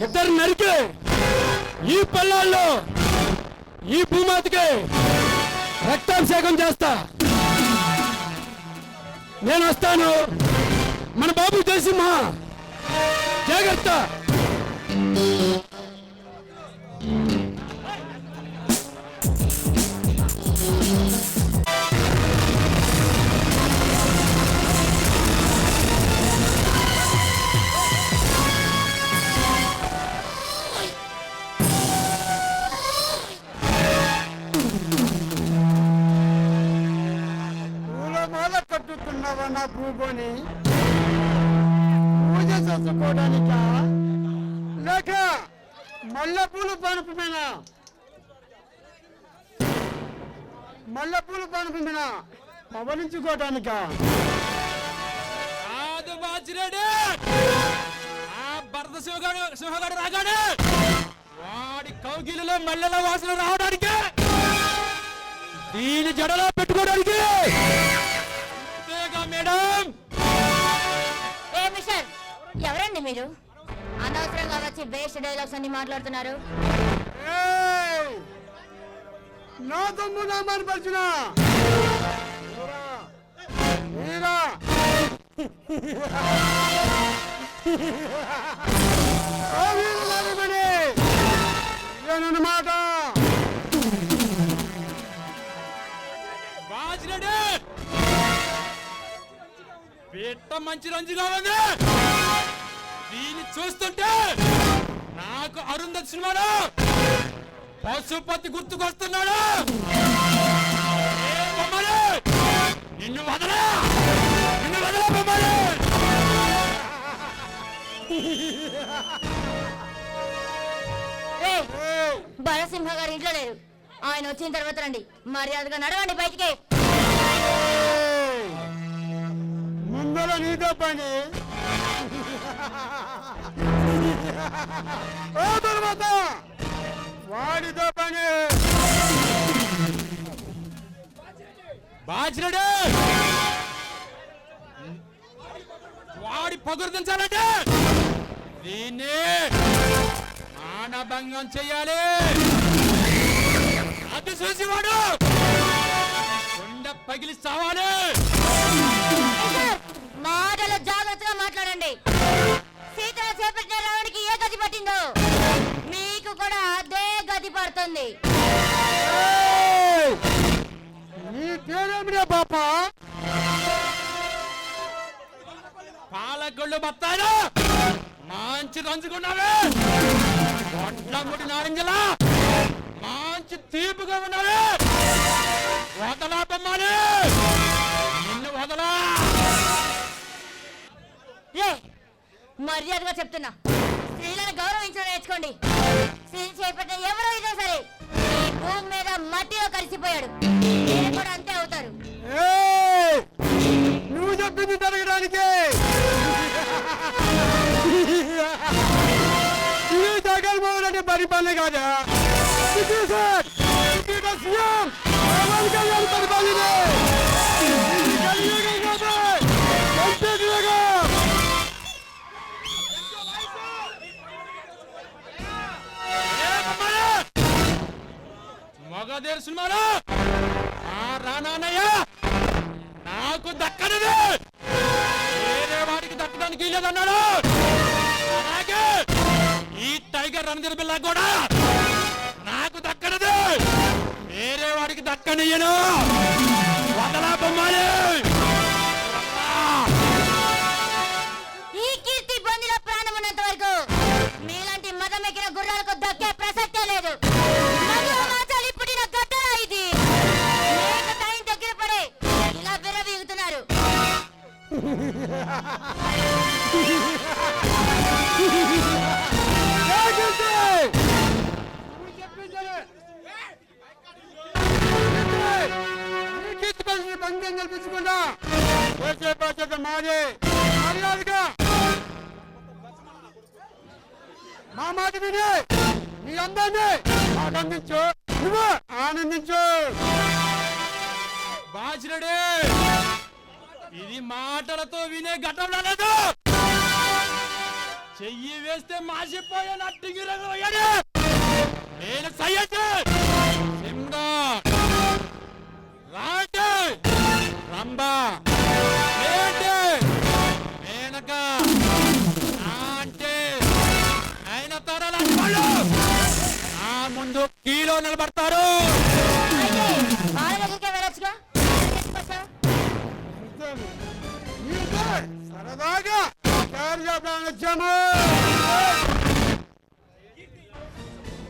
[SPEAKER 7] ఇద్దరు నరికి ఈ పల్లాల్లో ఈ భూమాతకి రక్తాభిషేకం చేస్తా. నేను వస్తాను. మన బాబు జయసింహ జాగ్రత్త.
[SPEAKER 1] పూలమాల కట్టుకున్నావా నా భూగోని పూజ చేసుకోవడానిక లేక మల్లెపూలు పనుపుమేనా మల్లెపూలు పనుపుమేనా పవలించుకోవడానిక
[SPEAKER 7] కాదు బాచిరెడ్డి. ఆ భరత సింహగాడు రాగానే వాడి కౌగిలిలో మల్లెల వాసన రావడానికి దీని జడలో పెట్టుకోవడానికి అంతేగా మేడం.
[SPEAKER 4] ఏ మిషన్ ఎవరండి మీరు? అనవసరంగా వచ్చి వేస్ట్ డైలాగ్స్ అన్ని మాట్లాడుతున్నారు.
[SPEAKER 1] ఏయ్! నా తమ్ము నా మరపరిచిన మీరా మాట
[SPEAKER 7] బాచిరెడ్డి పెట్ట మంచి రంజుగా ఉంది. దీన్ని చూస్తుంటే నాకు అరుంధతి సినిమాలో పశుపతి గుర్తుకొస్తున్నాడు. ఏ బొమ్మలు? నిన్ను వదలా బొమ్మలు.
[SPEAKER 4] భరసింహ గారు ఇంట్లో లేరు. ఆయన వచ్చిన తర్వాత రండి. మర్యాదగా నడవండి బయటికి.
[SPEAKER 1] ముందర నీతో పని ఓ తర్వాత వాడితో పని.
[SPEAKER 7] బాచిరెడ్డి వాడి పగురు దించాలంటే దీన్ని మానభంగం చెయ్యాలి. అది చూసి వాడు కొండ పగిలి చావాలి.
[SPEAKER 4] మాటలు జాగ్రత్తగా మాట్లాడండి. సీతను చేపట్టిన రావడానికి ఏ గతి పట్టిందో మీకు కూడా అదే గతి పడుతుంది.
[SPEAKER 1] నీ పేరేమిరా పాప?
[SPEAKER 7] పాలకొళ్ళు బత్తాలు మంచి రంచుకున్నావే. గొడ్లముడి నారింజలా మంచి తీపుగా ఉన్నావే. వదలా బొమ్మని, నిన్ను వదలా.
[SPEAKER 4] ఏ మర్యాదగా చెప్తున్నా, స్త్రీలను గౌరవించడం నేర్చుకోండి. స్త్రీని చేపట్టిన ఎవరో ఇదో సరే ఈ భూమి మీద మట్టిలో కలిసిపోయాడు. మీరు కూడా అంతే అవుతారు.
[SPEAKER 1] ఏయ్! నువ్వు చెప్పింది జరగడానికి ఇది జగన్మోహన్ పరిపాలన కాదా? సీఎం పవన్ కళ్యాణ్ పరిపాలన.
[SPEAKER 7] మగధీర సినిమాలో ఆ రానానయ్య నాకు దక్కనిది వేరే వాడికి దక్కడానికి లేదన్నాడు. అలాగే ఈ టైగర్ రణధీర్ బిళ్ళ కూడా నాకు దక్కనిది దక్కనియను వదలా బొమ్మాలి
[SPEAKER 4] ఈ కీర్తి బందిలో ప్రాణం ఉన్నంత వరకు మీలాంటి మదం ఎక్కిన గుర్రాలకు దక్కే ప్రసక్తే లేదు. మధుమాచాలి పుట్టిన గడ్డరా ఇది. లేక టైం దగ్గర పడే ఇలా విర్రవీగుతున్నారు.
[SPEAKER 1] బంధం కల్పించకుండా వచ్చే బాధ్యత మాది. మర్యాదగా మా మాట విని నీ అందాన్ని ఆనందించు, నువ్వు ఆనందించు.
[SPEAKER 7] బాచిరెడ్డి ఇది మాటలతో వినే ఘటం రాలేదు. చెయ్యి వేస్తే మాసిపోయే నట్టింగి రంగు అయ్యాడు. నేను సయ్యదు సింగా రాటే రంబా ఏంటి మేనక అంటే ఆయన తరాలని వాళ్ళు నా ముందు కీలో నిలబడతారు.
[SPEAKER 4] వాళ్ళ దగ్గరికే వెళ్ళొచ్చుగా.
[SPEAKER 1] సరదాగా వచ్చాము.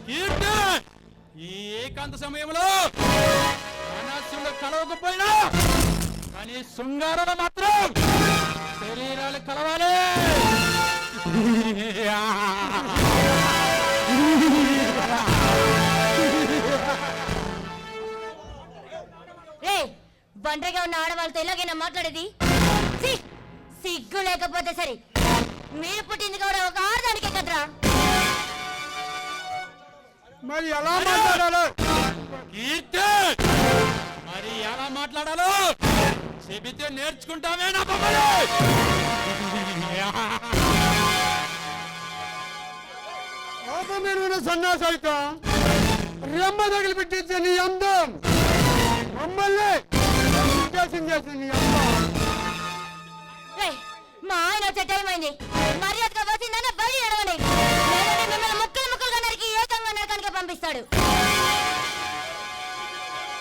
[SPEAKER 7] కీర్తి ఈ ఏకాంత సమయంలో మనస్సులు కలవకపోయినా కానీ శృంగారాలు మాత్రం శరీరాలు కలవాలి.
[SPEAKER 4] బండ్రిగా ఉన్న ఆడవాళ్ళతో ఇలాగైనా మాట్లాడేది? సిగ్గు లేకపోతే సరే. మీరు పుట్టింది కూడా ఒక ఆడదానికే కదరా.
[SPEAKER 1] మరి ఎలా మాట్లాడాలో
[SPEAKER 7] కీర్తి మరి ఎలా మాట్లాడాలో చెబితే నేర్చుకుంటామే నా బొమ్మలు.
[SPEAKER 1] కోపమైన సన్నాసైతం రెమ్మ తగిలి పెట్టించే నీ అందం, మమ్మల్ని చేసిన నీ అందం.
[SPEAKER 4] మా ఆయన వచ్చే టైం అయింది. మర్యాదగా వచ్చిందనే బయట అడగండి. లేదంటే మిమ్మల్ని ముక్కలు ముక్కలుగా నరికి ఏకంగా నరకానికి పంపిస్తాడు.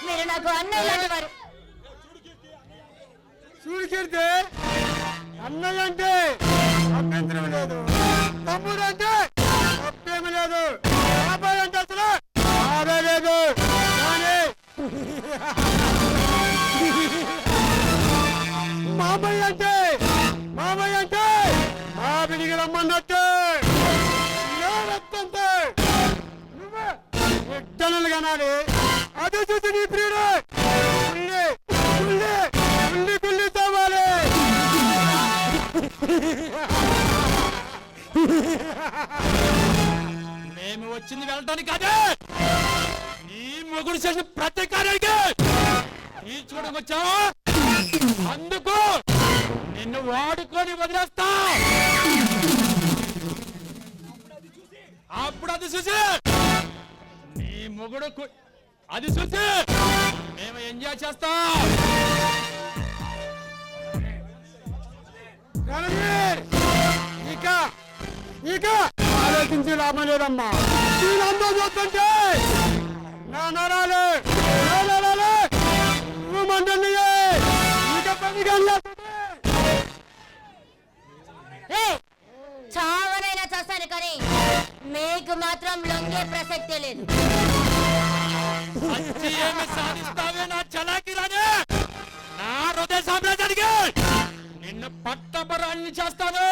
[SPEAKER 4] మీరు నాకు అన్నయ్య లాంటి వారు.
[SPEAKER 1] చూడికెడితే అన్నయ్య అంటే అభ్యంతరం లేదు, తమ్ముడు అంటే తప్పేమి లేదు, బాబాయ్ అంటే అసలు బాధే లేదు. కానీ మామయ్య అంటే మామిడికి రమ్మన్నట్టు నువ్వే ఎట్టనలు కనాలి. అది చూసి నీ ప్రియుడు కుళ్ళి తవ్వాలి.
[SPEAKER 7] మేము వచ్చింది వెళ్ళటానికి కాదే, నీ మొగుడు చేసిన ప్రతి కార్యానికి తీర్చుకోవడం వచ్చావా? అందుకు నిన్ను వాడుకొని వదిలేస్తా. అప్పుడు అది చూసి నీ మొగుడు అది చూసి మేము ఎంజాయ్ చేస్తాం.
[SPEAKER 1] ఇక ఆలోచించి లాభం లేదమ్మా. వీళ్ళందరూ చూస్తుంటే నా నరాలు మండలి ఇక 10 గంటలు.
[SPEAKER 4] చావనైనా చేస్తాను కానీ మీకు మాత్రం లొంగే ప్రసక్తే లేదు.
[SPEAKER 7] మంచి ఏమి సాధిస్తావే నా చలాకి రానే, నా హృదయ సామ్రాజ్యానికి నిన్ను పట్టపరాన్ని చేస్తాను.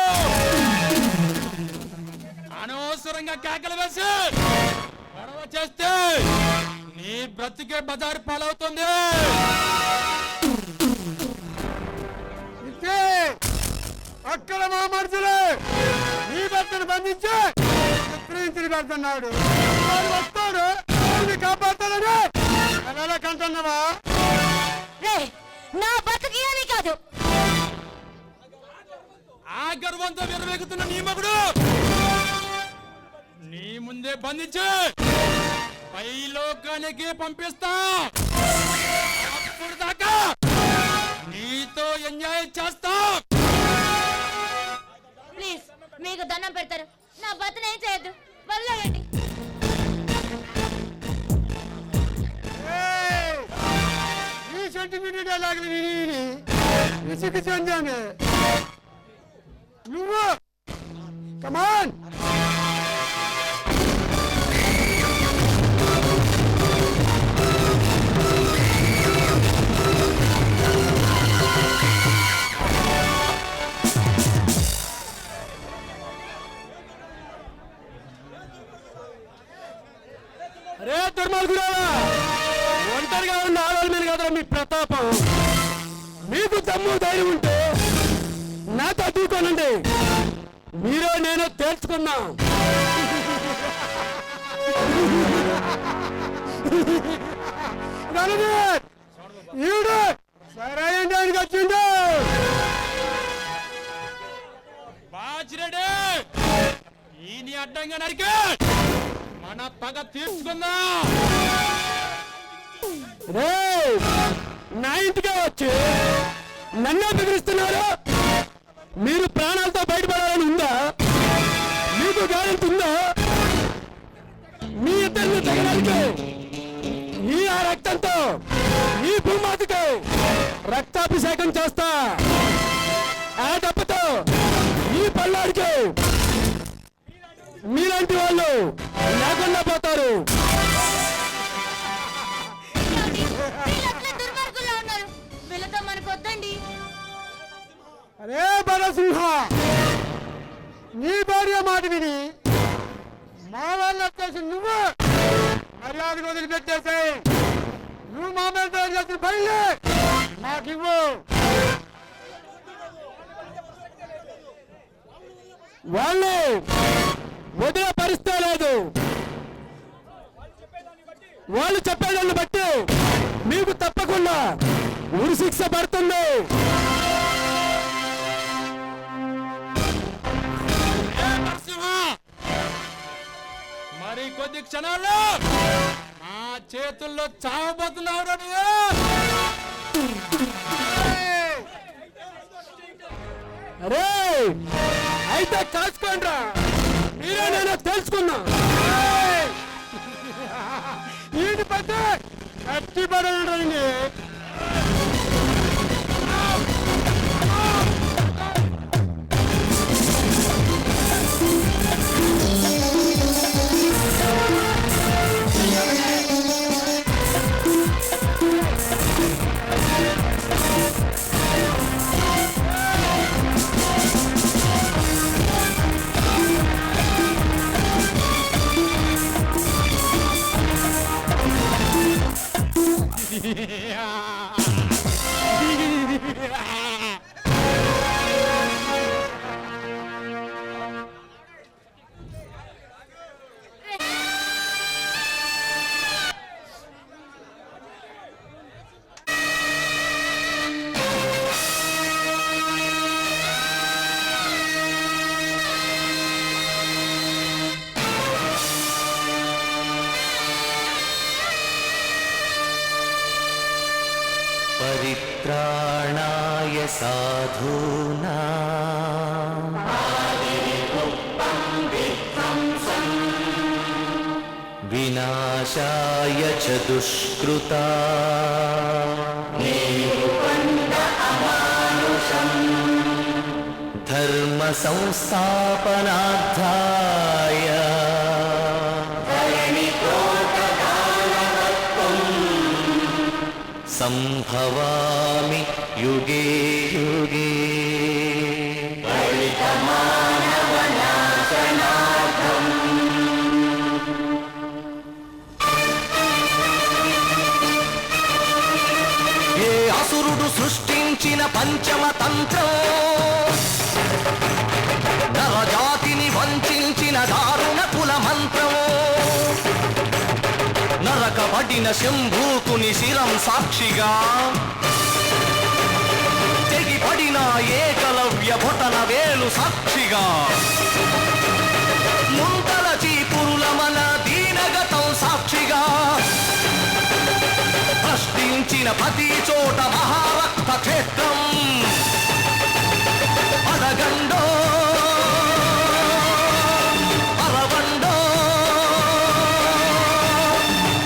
[SPEAKER 7] అనవసరంగా కేకలు వేసి గొడవ చేస్తే నీ బ్రతికే బజారు పాలవుతుంది.
[SPEAKER 1] అక్కడ మా మనుషులు నీ భర్తను బంధించి ప్రేమించి పెడుతున్నాడు. వాడు వస్తాడు కాపాడుతాడని ఎలా కంటున్నావా?
[SPEAKER 4] నా బతుకు ఏమీ కాదు.
[SPEAKER 7] ఆ గర్వంతో విరవేగుతున్న నీ మగుడు నీ ముందే బంధించి పైలోకానికి పంపిస్తా. అప్పుడు దాకా నీతో ఎంజాయ్ చేస్తా.
[SPEAKER 4] ప్లీజ్ మీకు దండం పెడతారు, నా బతును ఏం చేయొద్దు, వదిలేయండి.
[SPEAKER 1] సెంటిమెంట్ డైలాగులు విని విసిగి చెందాను. నువ్వు కమాన్
[SPEAKER 7] అరే దుర్మార్గురాలా, ఒంటరిగా ఉన్న ఆడవాళ్ళ మీద కదా మీ ప్రతాపం. మీకు దమ్ము ధైర్యం ఉంటే నాతో దూకోనండి, మీరో నేను తేల్చుకున్నా.
[SPEAKER 1] ఈడు సరైన దానికి వచ్చిండు.
[SPEAKER 7] బాచిరెడ్డి, ఈయన అడ్డంగా నరికి మన పగ తీర్చుకుందాం. నా ఇంటికే వచ్చి నన్నే బెదిరిస్తున్నారు. మీరు ప్రాణాలతో బయటపడాలని ఉందా? మీకు గ్యారెంటీ ఉందా? మీ ఇద్దరిని తగడానికి ఈ ఆ రక్తంతో ఈ భూమాతకు రక్తాభిషేకం చేస్తా. ఆ డబ్బతో ఈ పల్లాడికి మీలాంటి వాళ్ళు లేకుండా పోతారు.
[SPEAKER 4] దుర్మార్గుల్లో ఉన్నారు, వీళ్ళతో మనకు వద్దండి.
[SPEAKER 1] అరే బలసింహ, నీ భార్య మాట విని మా వాళ్ళు వచ్చేసి నువ్వు మర్యాదకు వదిలిపెట్టేసాయి. నువ్వు మా మీద చేసిన పనులే నాకివ్వు.
[SPEAKER 7] వాళ్ళు వదిలే పరిస్థితి లేదు. వాళ్ళు చెప్పేదాన్ని బట్టి మీకు తప్పకుండా ఉరి శిక్ష పడుతుంది. మరి కొద్ది క్షణాల్లో మా చేతుల్లో చావబోతున్నావు. అరే అయితే కాచుకోండ్రా, మీరే నేను తెలుసుకున్నా.
[SPEAKER 1] వీటి పట్టే కట్టి పడండి.
[SPEAKER 6] परित्राणाय साधूनां विनाशाय च दुष्कृता धर्म संस्थापनार्थाय संभवामि युगे युगे ఏ అసురుడు సృష్టించిన పంచమ తంత్రం నరజాతిని వంచిన దారుణ కుల మంత్రం నరకబడిన శంభూకుని శిరం సాక్షిగా తెగిపడిన ఏకలవ్య బొటన వేలు సాక్షిగా ముంతల చీపురుల మన దీనగతం సాక్షిగా ప్రశ్నించిన ప్రతి చోట మహారక్త క్షేత్రం అడగండో అరవండో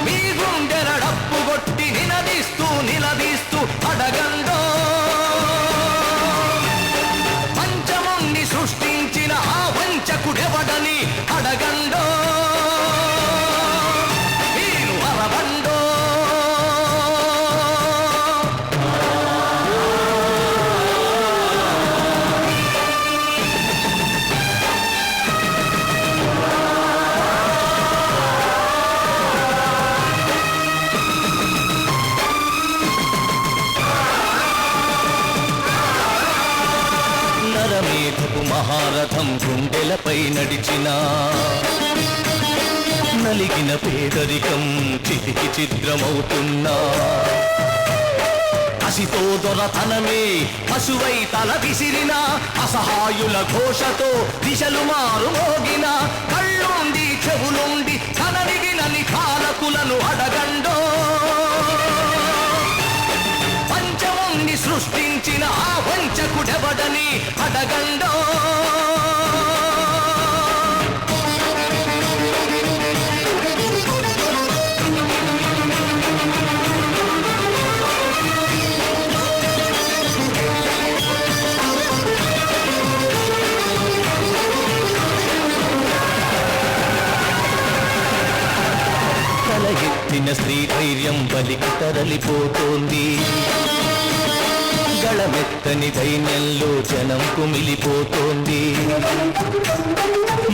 [SPEAKER 6] మీ గుండెల డప్పు కొట్టి నిలదీస్తూ మహారథం గుండెలపై నడిచిన నలిగిన పేదరికం చితికి చిద్రమవుతున్నా కసితో దొరతనమే పశువై తల విసిరిన అసహాయుల ఘోషతో దిశలు మారుమోగిన కళ్ళుండి చెవులుండి కనని వినని కాలకులను అడగండో పంచముని సృష్టించిన ఆ వంచకుడెవడని అడగండో ఎత్తిన స్త్రీ ధైర్యం బలికి తరలిపోతోంది గళమెత్తని దైన్యంలో జనం కుమిలిపోతోంది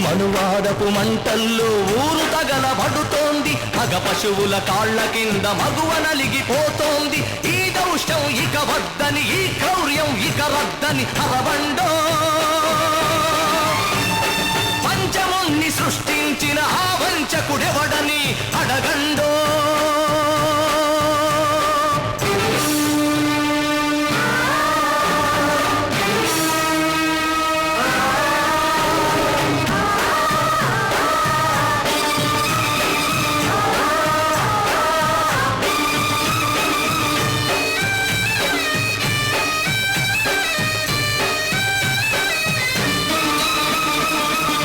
[SPEAKER 6] మనువాదపు మంటల్లో ఊరు తగలబడుతోంది మగ పశువుల కాళ్ల కింద మగువ నలిగిపోతోంది ఈ దౌష్ట్యం ఇక వద్దని ఈ క్రౌర్యం ఇక రద్దని అరవండో పంచముని సృష్టించిన ఆ వంచకుడెవడని అడగండో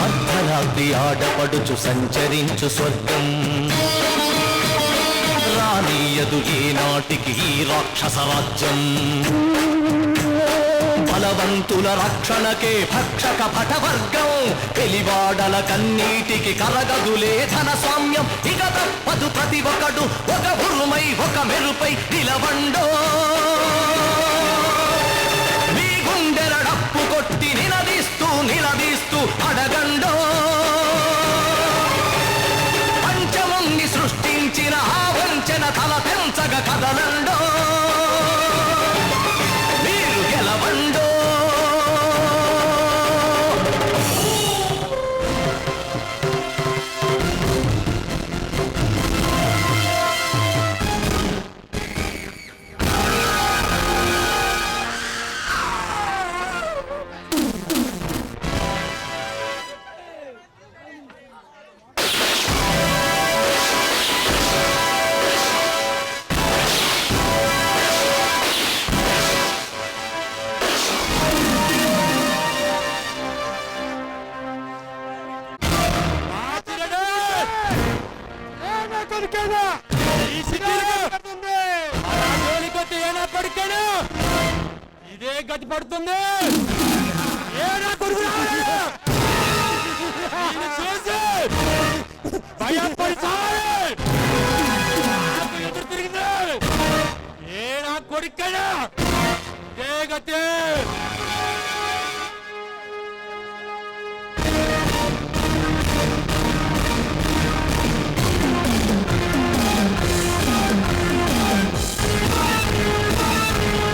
[SPEAKER 6] అర్ధరాత్రి ఆడపడుచు సంచరించు స్వర్గం రానీయదు ఏనాటికి ఈ రాక్షస రాజ్యం బలవంతుల రక్షణకే భక్షక భటవర్గం తెలివాడల కన్నీటికి కరగదులే ధన స్వామ్యం ఇక తప్పదు ప్రతి ఒక్కడు ఒక ఉరుమై ఒక మెరుపై నిలవండో మీ గుండెల డప్పు కొట్టి నిలదీస్తూ అడగండో పంచముని సృష్టించిన ఆ వంచన తల తెంచగ కదలండో మీరు గెలవండో
[SPEAKER 7] ఇదే గతి పడుతుంది ఎదురు తిరిగింది ఏ నా కొడుకైనా ఇదే గతి